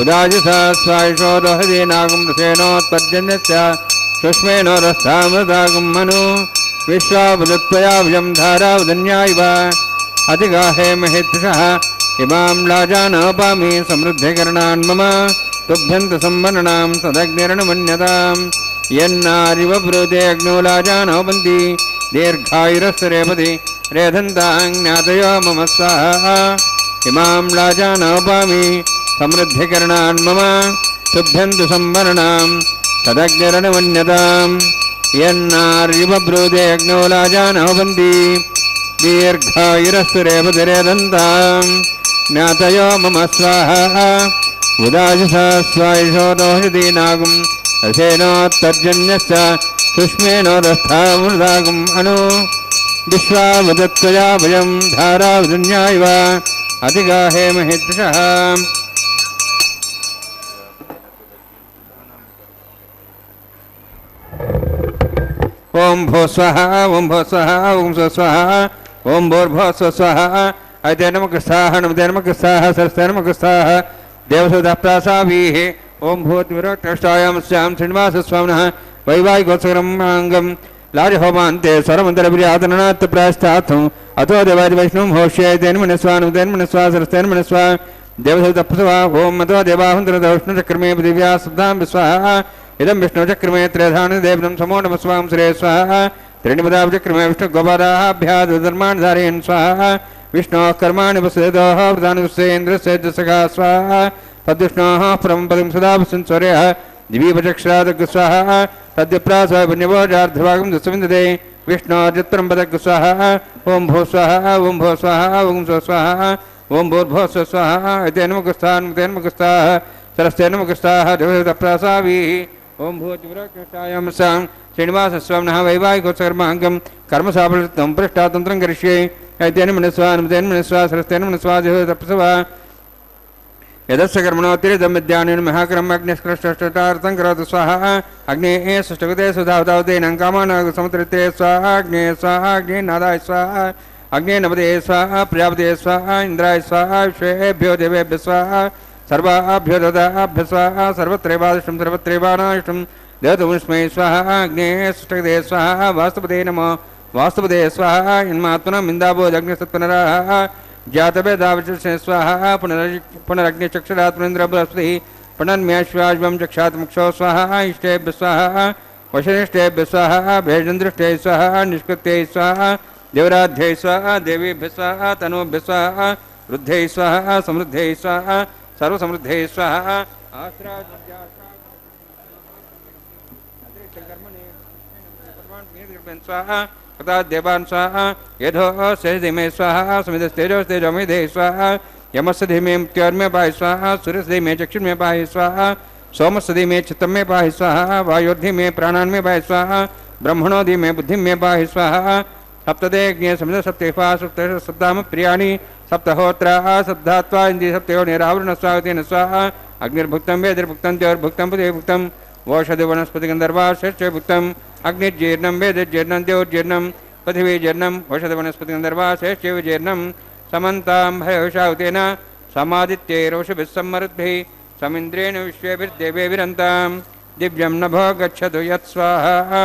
उदाजुषा स्वायुषोदहृदेनागं रसेनोत्तर्जन्यस्य सुष्मेणो रसामृतागं मनु विश्वावदत्त्वया विजं धारावदन्यायव अतिगाहे महेद्विषः इमां लाजानापामि समृद्धिकरणान् मम तुभ्यन्तु संवरणां सदग्निरणमन्यताम् यन्नारिवब्रूते अग्नौ लाजानावन्ति दीर्घायुरस्तरेपति रेधन्तां ज्ञातयो मम स्वाहा इमां लाजानापामि समृद्धिकरणान् मम तुभ्यन्तु संवरणां तदग्निरणमन्यताम् यन्नार्यबब्रूते अग्नौ लाजानावन्ति दीर्घायुरस्तरेपतिरेदन्ताम् ज्ञातयो मम स्वाहा उदाजुषा स्वायुषोदोषधीनागुं रसेनोत्तर्जन्यस्य सुष्मेणो रस्थामृतागुम् अनु विश्वावदत्त्वया वयं धारावदन्यायव अतिगाहे महेद्विषः ओम भो स्वाहा ओम भो स्वाहा ओम स्वस्वाहा ओम भूर्भुवः स्वः स्वाहा अयते नमस्काः नमते नमस्काः सरस्ते नमस्काः देवसवितः प्रासावीः ओम भूतिपुरोक्तिष्ठायामस्यां श्रीनिवासस्वामिनः वैवाहिकोत्सर्माङ्गं लाजहोमान्ते स्वरमन्तरभिर्यातनात् प्रायश्चार्थम् अतो देवादिवैष्णवं होष्येतेन मनस्वा नमतेन मनस्वा सरस्तेन मनस्वा देवसवितः प्रसवा ओम अतो देवाहुन्तरदौष्णचक्रमे दिव्या शुद्धां विस्वाहा इदं विष्णुचक्रमे त्रयधानदेवनं समो नमस्वां श्रे स्वाहा त्रीणिपदाचक्रमे विष्णुगोपादाभ्याधर्माणि धारयन् स्वाहा विष्णोः कर्माणि वसुदेवः प्रधानस्य सखा स्वाहा तद्विष्णोः परमं पदं सदा वसन्स्वर्यः दिवीपचक्षरादग् स्वाहा तद्विप्रासः पुण्यभोजार्धभागं दशविन्दते विष्णोर्जित्रं पदग् स्वाहा ओं भो स्वाहा ओं भो स्वाहा ओं स्वस्वाहा ओं भूर्भुवः स्वः स्वाहा इति नमस्काः नमते नमस्काः सरस्ते नमस्काः देवसवितः प्रासावीः ఓం భూతివ్రక్షాయాం సాం శ్రీనివాసస్వాం నః వైవాహికోత్సకర్మాంగం కర్మ సాఫలితం పృష్టాతంత్రం కరిష్యే ఐతేన మనస్వా అనుమతేన మనస్వా సరస్తేన మనస్వా తపస్వా यदस्य कर्मणोत्तिरिदं विद्यानेन महाक्रम अग्निष्कृष्टार्थं करोतु स्वाहा अग्नेः सुष्टुगते सुधावतावतेनं कामानाग समुद्रिते स्वाहा अग्ने स्वाहा अग्ने नादाय स्वाहा अग्ने नवदे स्वाहा प्रजापते स्वाहा इंद्राय स्वाहा विश्वेभ्यो देवेभ्यो स्वाहा सर्वाभ्यो ददाभ्यो स्वाहा सर्वत्रैवादिष्टं सर्वत्रैवानाष्टं देवतुस्मै स्वाहा अग्ने सुष्टुगते स्वाहा वास्तुपते नमो वास्तुपते स्वाहा इन्मात्मनं इन्दाभो अग्निसत्पुनराः जातवेदावचसे स्वाहा पुनरग्निचक्षुरात्मनेन्द्र बृहस्पतिः पुनर्म्याश्वाज्वं चक्षात्मुक्षो स्वाहा इष्टेभ्यः स्वाहा वशनिष्ठेभ्यः स्वाहा भेजन्दृष्टे स्वाहा निष्कृत्यै स्वाहा देवराध्यै स्वाहा देवीभ्यः स्वाहा तनूभ्यः स्वाहा वृद्ध्यै स्वाहा समृद्ध्यै स्वाहा सर्वसमृद्ध्यै स्वाहा स्वाहा तथा देवान् स्वाहा यथो से धीमे स्वाहा समिधस्तेजो तेजोमेधे स्वाहा यमस्य धीमे मृत्योर्मे पाहि स्वाहा सूर्यस्य धीमे चक्षुर्मे पाहि स्वाहा सोमस्य धीमे चित्तं मे पाहि स्वाहा वायोर्धीमे प्राणान् मे पाहि स्वाहा ब्रह्मणो धीमे बुद्धिं मे पाहि स्वाहा सप्तदे अग्ने समिध सप्तेफा सुप्त सप्ताम प्रियाणि सप्तहोत्राः सप्तात्वा इन्द्रिय सप्तयो निरावरण स्वागतेन स्वाहा अग्निर्भुक्तं वेदिर्भुक्तं द्योर्भुक्तं पदेर्भुक्तं वोषधि वनस्पति गंधर्वा श्रेष्ठ भुक्तम अग्निर्जीर्णं वेदजीर्णं द्योर्जीर्णं पृथिवीजीर्णं वोषधि वनस्पति गंधर्वा श्रेष्ठ जीर्णं समन्तां भयोषावतेन समादित्यैरोषभिः सम्मरुद्भिः समिन्द्रेण विश्वेभिर्देवेभिरन्तां दिव्यं नभो गच्छतु यत्स्वाहा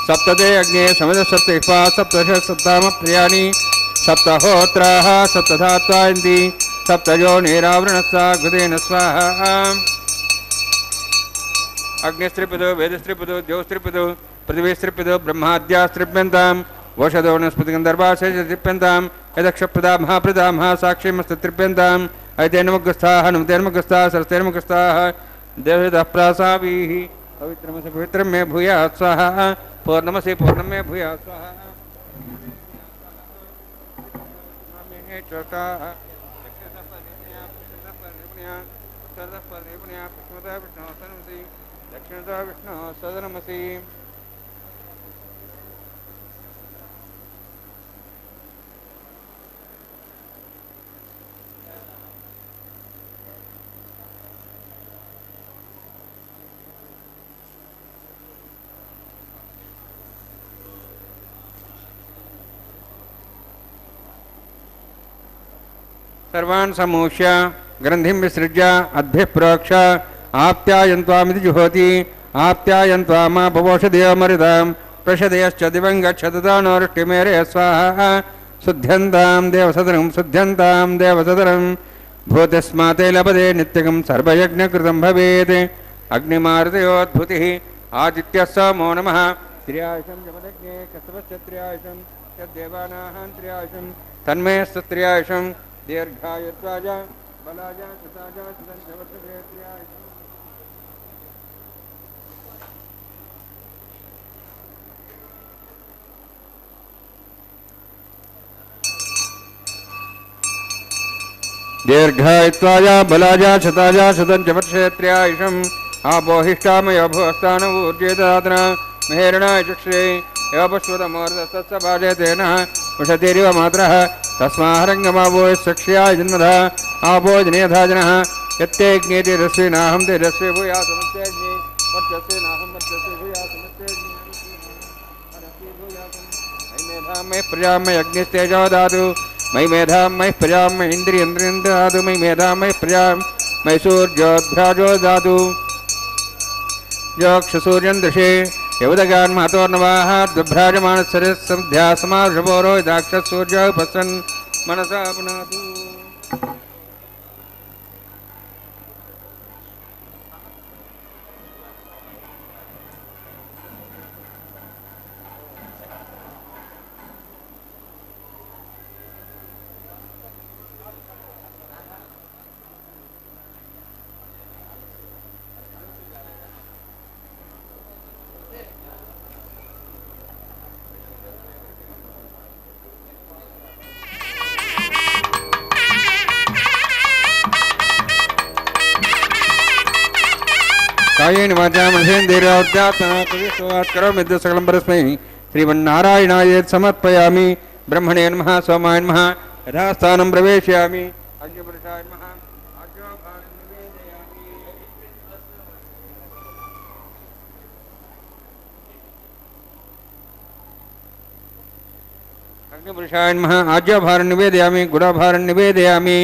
सप्तदे अग्ने समिध सप्तैफा सप्तदश सप्ताम प्रियाणि सप्तहोत्राः सप्तधात्वा इन्दी सप्तयो निरावरणस्सा घृतेन स्वाहा अग्निस्त्रिपदो वेदस्त्रिपदो द्योस्त्रिपदो पृथिवीस्त्रिपदो ब्रह्माद्यास्त्रिप्यन्तां वोषधो वनस्पतिगन्धर्वाशेषत्रिप्यन्तां यदक्षप्रदा महाप्रदा महासाक्षीमस्तत्रिप्यन्ताम् ऐतेनमुग्रस्थाः नमतेनमुग्रस्थाः सरस्तेनमुग्रस्थाः देवतः प्रासावीः पवित्रमसि पवित्रं मे भूयात् स्वाहा पूर्णमसि पूर्णं मे भूयात् स्वाहा दक्षिणता विष्णु सदनमसि सर्वान् समूह्य ग्रंथिं विसृज्य अद्भिः प्रोक्ष आप्यायन्त्वामिति जुहोति आप्यायन्त्वामा भवोषधेयमरिदां प्रषदयश्च दिवं गच्छतदानोरुष्टिमेरे स्वाहा शुद्ध्यन्तां देवसदनं भूतस्माते लभते नित्यकं सर्वयज्ञकृतं भवेत् अग्निमारुतयोद्भूतिः आदित्यः सोमो नमः त्र्यायुषं जमदग्ने कस्तवश्च त्र्यायुषं यद्देवानां त्र्यायुषं तन्मेस्तत्र्यायुषं दीर्घायुत्वाज बलाज सुताज सुदंशवत्रे त्र्यायुषं दीर्घायुत्वाज बलाज शताज सुदंशवत्रे त्र्यायुषं आपोहिष्टामयो भुवस्तान ऊर्जेदातना मेहरणाय चक्षुरे योपश्वतमोर्धस्तस्य भाजयतेन उषतिरिव मात्रः तस्माहरङ्गमावो सक्ष्याय जन्मधा आपो जनेधाजनः यत्तेऽग्नेति रस्वेनाहं तेजस्वे भूयासमस्तेऽग्ने वर्चस्वेनाहं वर्चस्वे भूयासमस्तेऽग्ने मयि मेधां मयि प्रजां मयि अग्निस्तेजो दातु मयि मेधां मयि प्रजां मयि इन्द्रियं दातु मयि मेधां मयि प्रजां मयि सूर्योऽध्याजो दातु योक्षसूर्यं दृशे यवदगान् महतोर्नवाः दुभ्राजमानसरस्सन्ध्यासमार्षपोरो दाक्षसूर्य उपसन् मनसा पुनातु कायेन वाचा मनसेन्द्रियाध्यात्मनात्करोमि सकलं परस्मै श्रीमन्नारायणाय समर्पयामि। ब्रह्मणे नमः सोमाय नमः यथास्थानं प्रवेशयामि। अग्निपुरुषाय नमः आज्ञाभारं निवेदयामि। अग्निपुरुषाय नमः आज्ञाभारं निवेदयामि गुडाभारं निवेदयामि।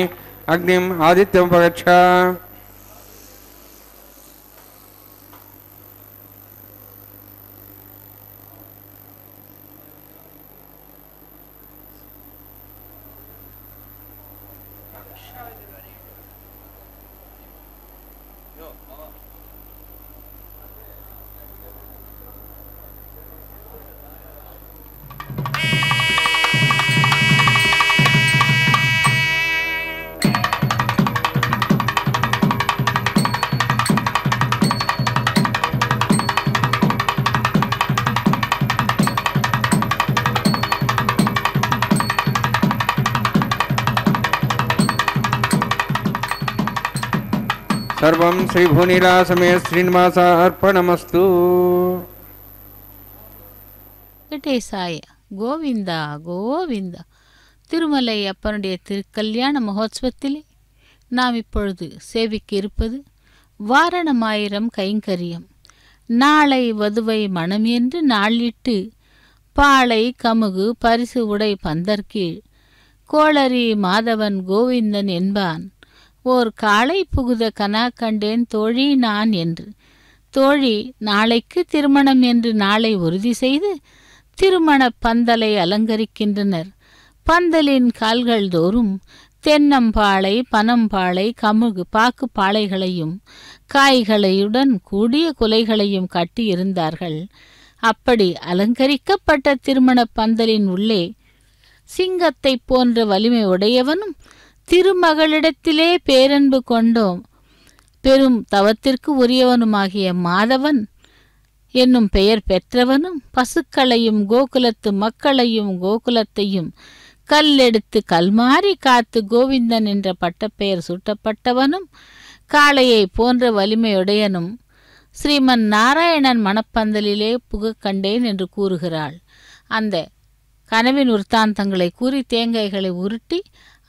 अग्निम् आदित्यमुपगच्छ। सर्वं श्रीभुनिलासमेत श्रीनिवासार्पणमस्तु। வெங்கடேசாய கோவிந்தா கோவிந்தா. திருமலை அப்பனுடைய திருக்கல்யாண மகோத்சவத்திலே நாம் இப்பொழுது சேவிக்க இருப்பது வாரணமாயிரம் கைங்கரியம். நாளை வதுவை மனம் என்று நாளிட்டு பாளை கமுகு பரிசு உடை பந்தர்கீழ் கோளரி மாதவன் கோவிந்தன் என்பான் ஓர் காளை புகுத கனா கண்டேன் தோழி நான் என்று. தோழி நாளைக்கு திருமணம் என்று நாளை உறுதி செய்து திருமண பந்தலை அலங்கரிக்கின்றனர். பந்தலின் கால்கள் தோறும் தென்னம்பாளை பனம்பாளை கமுகு பாக்கு பாளைகளையும் காய்களையுடன் கூடிய குலைகளையும் கட்டியிருந்தார்கள். அப்படி அலங்கரிக்கப்பட்ட திருமண பந்தலின் உள்ளே சிங்கத்தை போன்ற வலிமை உடையவனும் திருமகளிடத்திலே பேரன்பு கொண்டோம் பெரும் தவத்திற்கு உரியவனுமாகிய மாதவன் என்னும் பெயர் பெற்றவனும் பசுக்களையும் கோகுலத்து மக்களையும் கோகுலத்தையும் கல்லெடுத்து கல்மாரி காத்து கோவிந்தன் என்ற பட்டப்பெயர் சூட்டப்பட்டவனும் காளையை போன்ற வலிமையுடையனும் ஸ்ரீமன் நாராயணன் மணப்பந்தலிலே புக கண்டேன் என்று கூறுகிறாள். அந்த கனவின் உருத்தாந்தங்களை கூறி தேங்காய்களை உருட்டி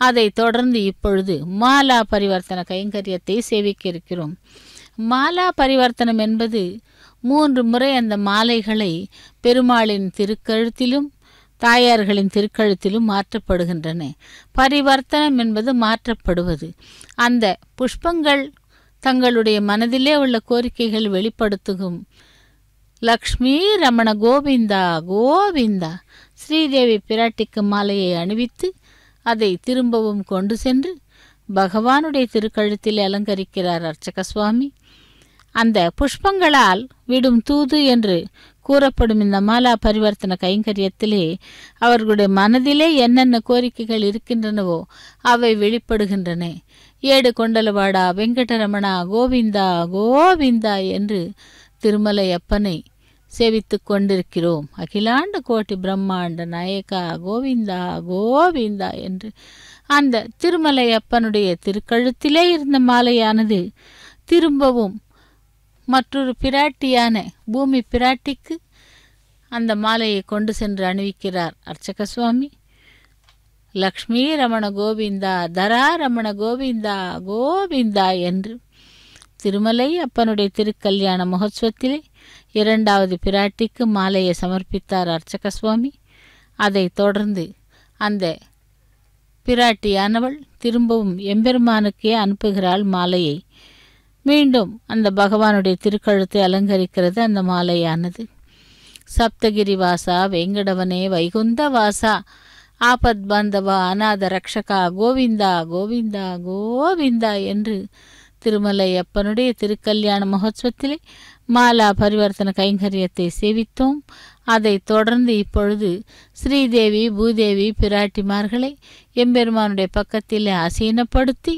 அதை தொடர்ந்து இப்பொழுது மாலா பரிவர்த்தன கைங்கரியத்தை சேவிக்க இருக்கிறோம். மாலா பரிவர்த்தனம் என்பது 3 முறை அந்த மாலைகளை பெருமாளின் திருக்கழுத்திலும் தாயார்களின் திருக்கழுத்திலும் மாற்றப்படுகின்றன. பரிவர்த்தனம் என்பது மாற்றப்படுவது. அந்த புஷ்பங்கள் தங்களுடைய மனதிலே உள்ள கோரிக்கைகள் வெளிப்படுத்தும். லக்ஷ்மி ரமண கோவிந்தா கோவிந்தா. ஸ்ரீதேவி பிராட்டிக்கு மாலையை அணிவித்து அதை திரும்பவும் கொண்டு சென்று பகவானுடைய திருக்கழுத்தில் அலங்கரிக்கிறார் அர்ச்சக சுவாமி. அந்த புஷ்பங்களால் விடும் தூது என்று கூறப்படும் இந்த மாலா பரிவர்த்தன கைங்கரியத்திலே அவர்களுடைய மனதிலே என்னென்ன கோரிக்கைகள் இருக்கின்றனவோ அவை வெளிப்படுகின்றன. ஏடு கொண்டலவாடா வெங்கடரமணா கோவிந்தா கோவிந்தா என்று திருமலை அப்பனை சேவித்து கொண்டிருக்கிறோம். அகிலாண்ட கோட்டி பிரம்மாண்ட நாயகா கோவிந்தா கோவிந்தா என்று அந்த திருமலை அப்பனுடைய திருக்கழுத்திலே இருந்த மாலையானது திரும்பவும் மற்றொரு பிராட்டியான பூமி பிராட்டிக்கு அந்த மாலையை கொண்டு சென்று அணிவிக்கிறார் அர்ச்சக சுவாமி. லக்ஷ்மி ரமண கோவிந்தா தரா ரமண கோவிந்தா கோவிந்தா என்று திருமலை அப்பனுடைய திருக்கல்யாண மகோத்சவத்திலே 2வது பிராட்டிக்கு மாலையை சமர்ப்பித்தார் அர்ச்சக சுவாமி. அதை தொடர்ந்து அந்த பிராட்டியானவள் திரும்பவும் எம்பெருமானுக்கே அனுப்புகிறாள் மாலையை. மீண்டும் அந்த பகவானுடைய திருக்கழுத்தை அலங்கரிக்கிறது அந்த மாலையானது. சப்தகிரி வாசா வெங்கடவனே வைகுந்த வாசா ஆபத் பாந்தவா அநாத ரக்ஷகா கோவிந்தா கோவிந்தா கோவிந்தா என்று திருமலை அப்பனுடைய திருக்கல்யாண மகோத்சவத்திலே மாலா பரிவர்த்தன கைங்கரியத்தை சேவித்தோம். அதை தொடர்ந்து இப்பொழுது ஸ்ரீதேவி பூதேவி பிராட்டிமார்களை எம்பெருமானுடைய பக்கத்திலே ஆசீனப்படுத்தி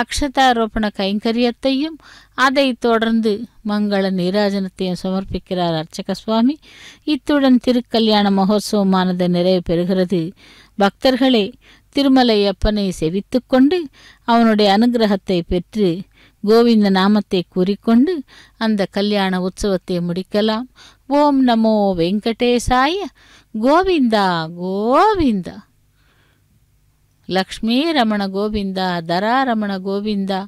அக்ஷதாரோபண கைங்கரியத்தையும் அதை தொடர்ந்து மங்கள நீராஜனத்தையும் சமர்ப்பிக்கிறார் அர்ச்சக சுவாமி. இத்துடன் திருக்கல்யாண மகோத்சவமானது நிறைவு பெறுகிறது. பக்தர்களே, திருமலை அப்பனை செவித்து கொண்டு அவனுடைய அனுகிரகத்தை பெற்று கோவிந்த நாமத்தை கூறிக்கொண்டு அந்த கல்யாண உற்சவத்தை முடிக்கலாம். ஓம் நமோ வெங்கடேசாய. கோவிந்தா கோவிந்தா. லக்ஷ்மீ ரமண கோவிந்தா, தராரமண கோவிந்தா,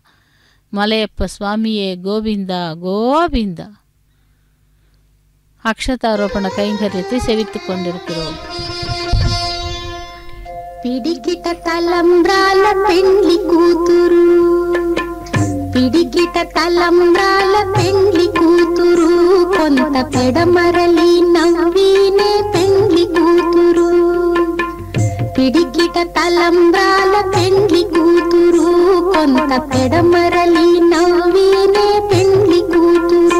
மலையப்ப சுவாமியே கோவிந்தா கோவிந்தா. அக்ஷதாரோபண கைங்கரியத்தை செவித்துக் கொண்டிருக்கிறோம். పిడికిట తలంబ్రాల పెండ్లి కూతురు, పిడికిట తలంబ్రాల పెండ్లి కూతురు, కొంత పెడమరలి నవ్వినే పెండ్లి కూతురు. పిడికిట తలంబ్రాల పెండ్లి కూతురు, కొంత పెడమరలి నవ్వినే పెండ్లి కూతురు.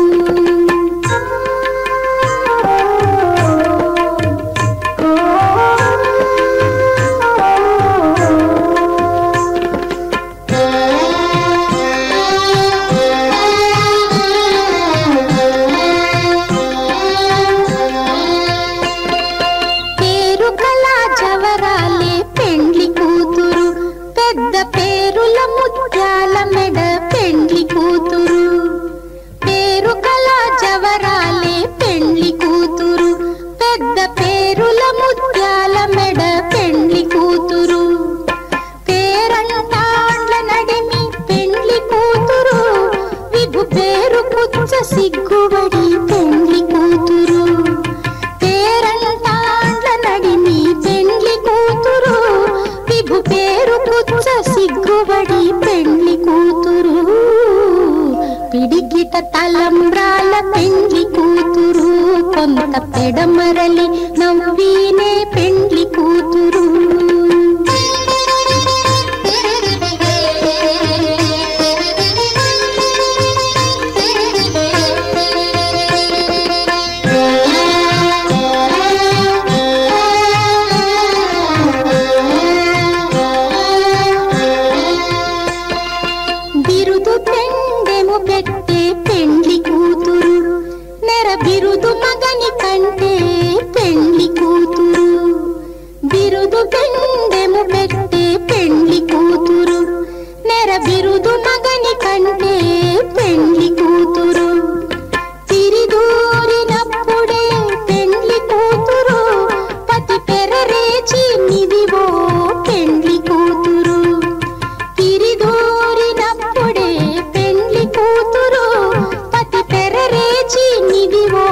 సిగ్గుబడి పెండ్లి కూతురు, పేరంటాండ్ల నడిమి పెండ్లి కూతురు, విభు పేరు పుచ్చ సిగ్గుబడి పెండ్లి కూతురు. పిడికిట తలంబ్రాల పెండ్లి కూతురు, కొంత పెడమరలి నవ్వినే పెండ్లి కూతురు. బిరుదు మగని కంటే పెండ్లి కూతురు, బిరుదు పెండెము పెట్టే పెండ్లి కూతురు, నెర బిరుదు మగని కంటే పెండ్లి కూతురు. తిరిదూరినప్పుడే పెండ్లి కూతురు, పతి పెరరేచి నిదివో పెండ్లి కూతురు. తిరిదూరినప్పుడే పెండ్లి కూతురు, పతి పెరరేచి నిదివో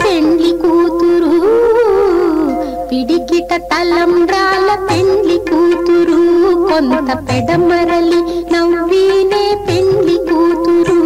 పెండ్లి కూతురు. పిడికిట తలంబ్రాల పెండ్లి కూతురు, కొంత పెడమరలి నవ్వినే పెండ్లి కూతురు.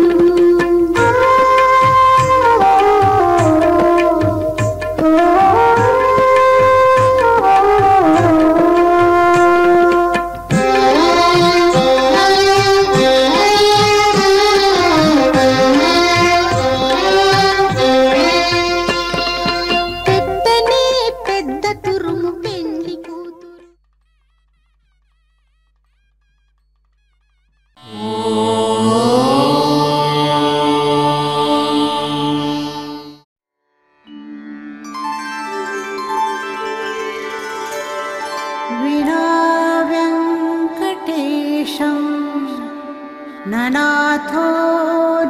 ननाथो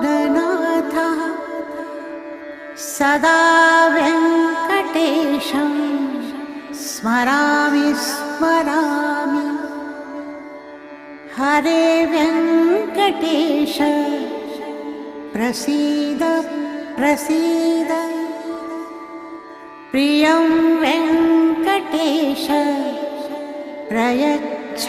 ननाथः सदा वेङ्कटेशं स्मरामि स्मरामि. हरे वेङ्कटेश प्रसीद प्रसीद. प्रियं वेङ्कटेश प्रयच्छ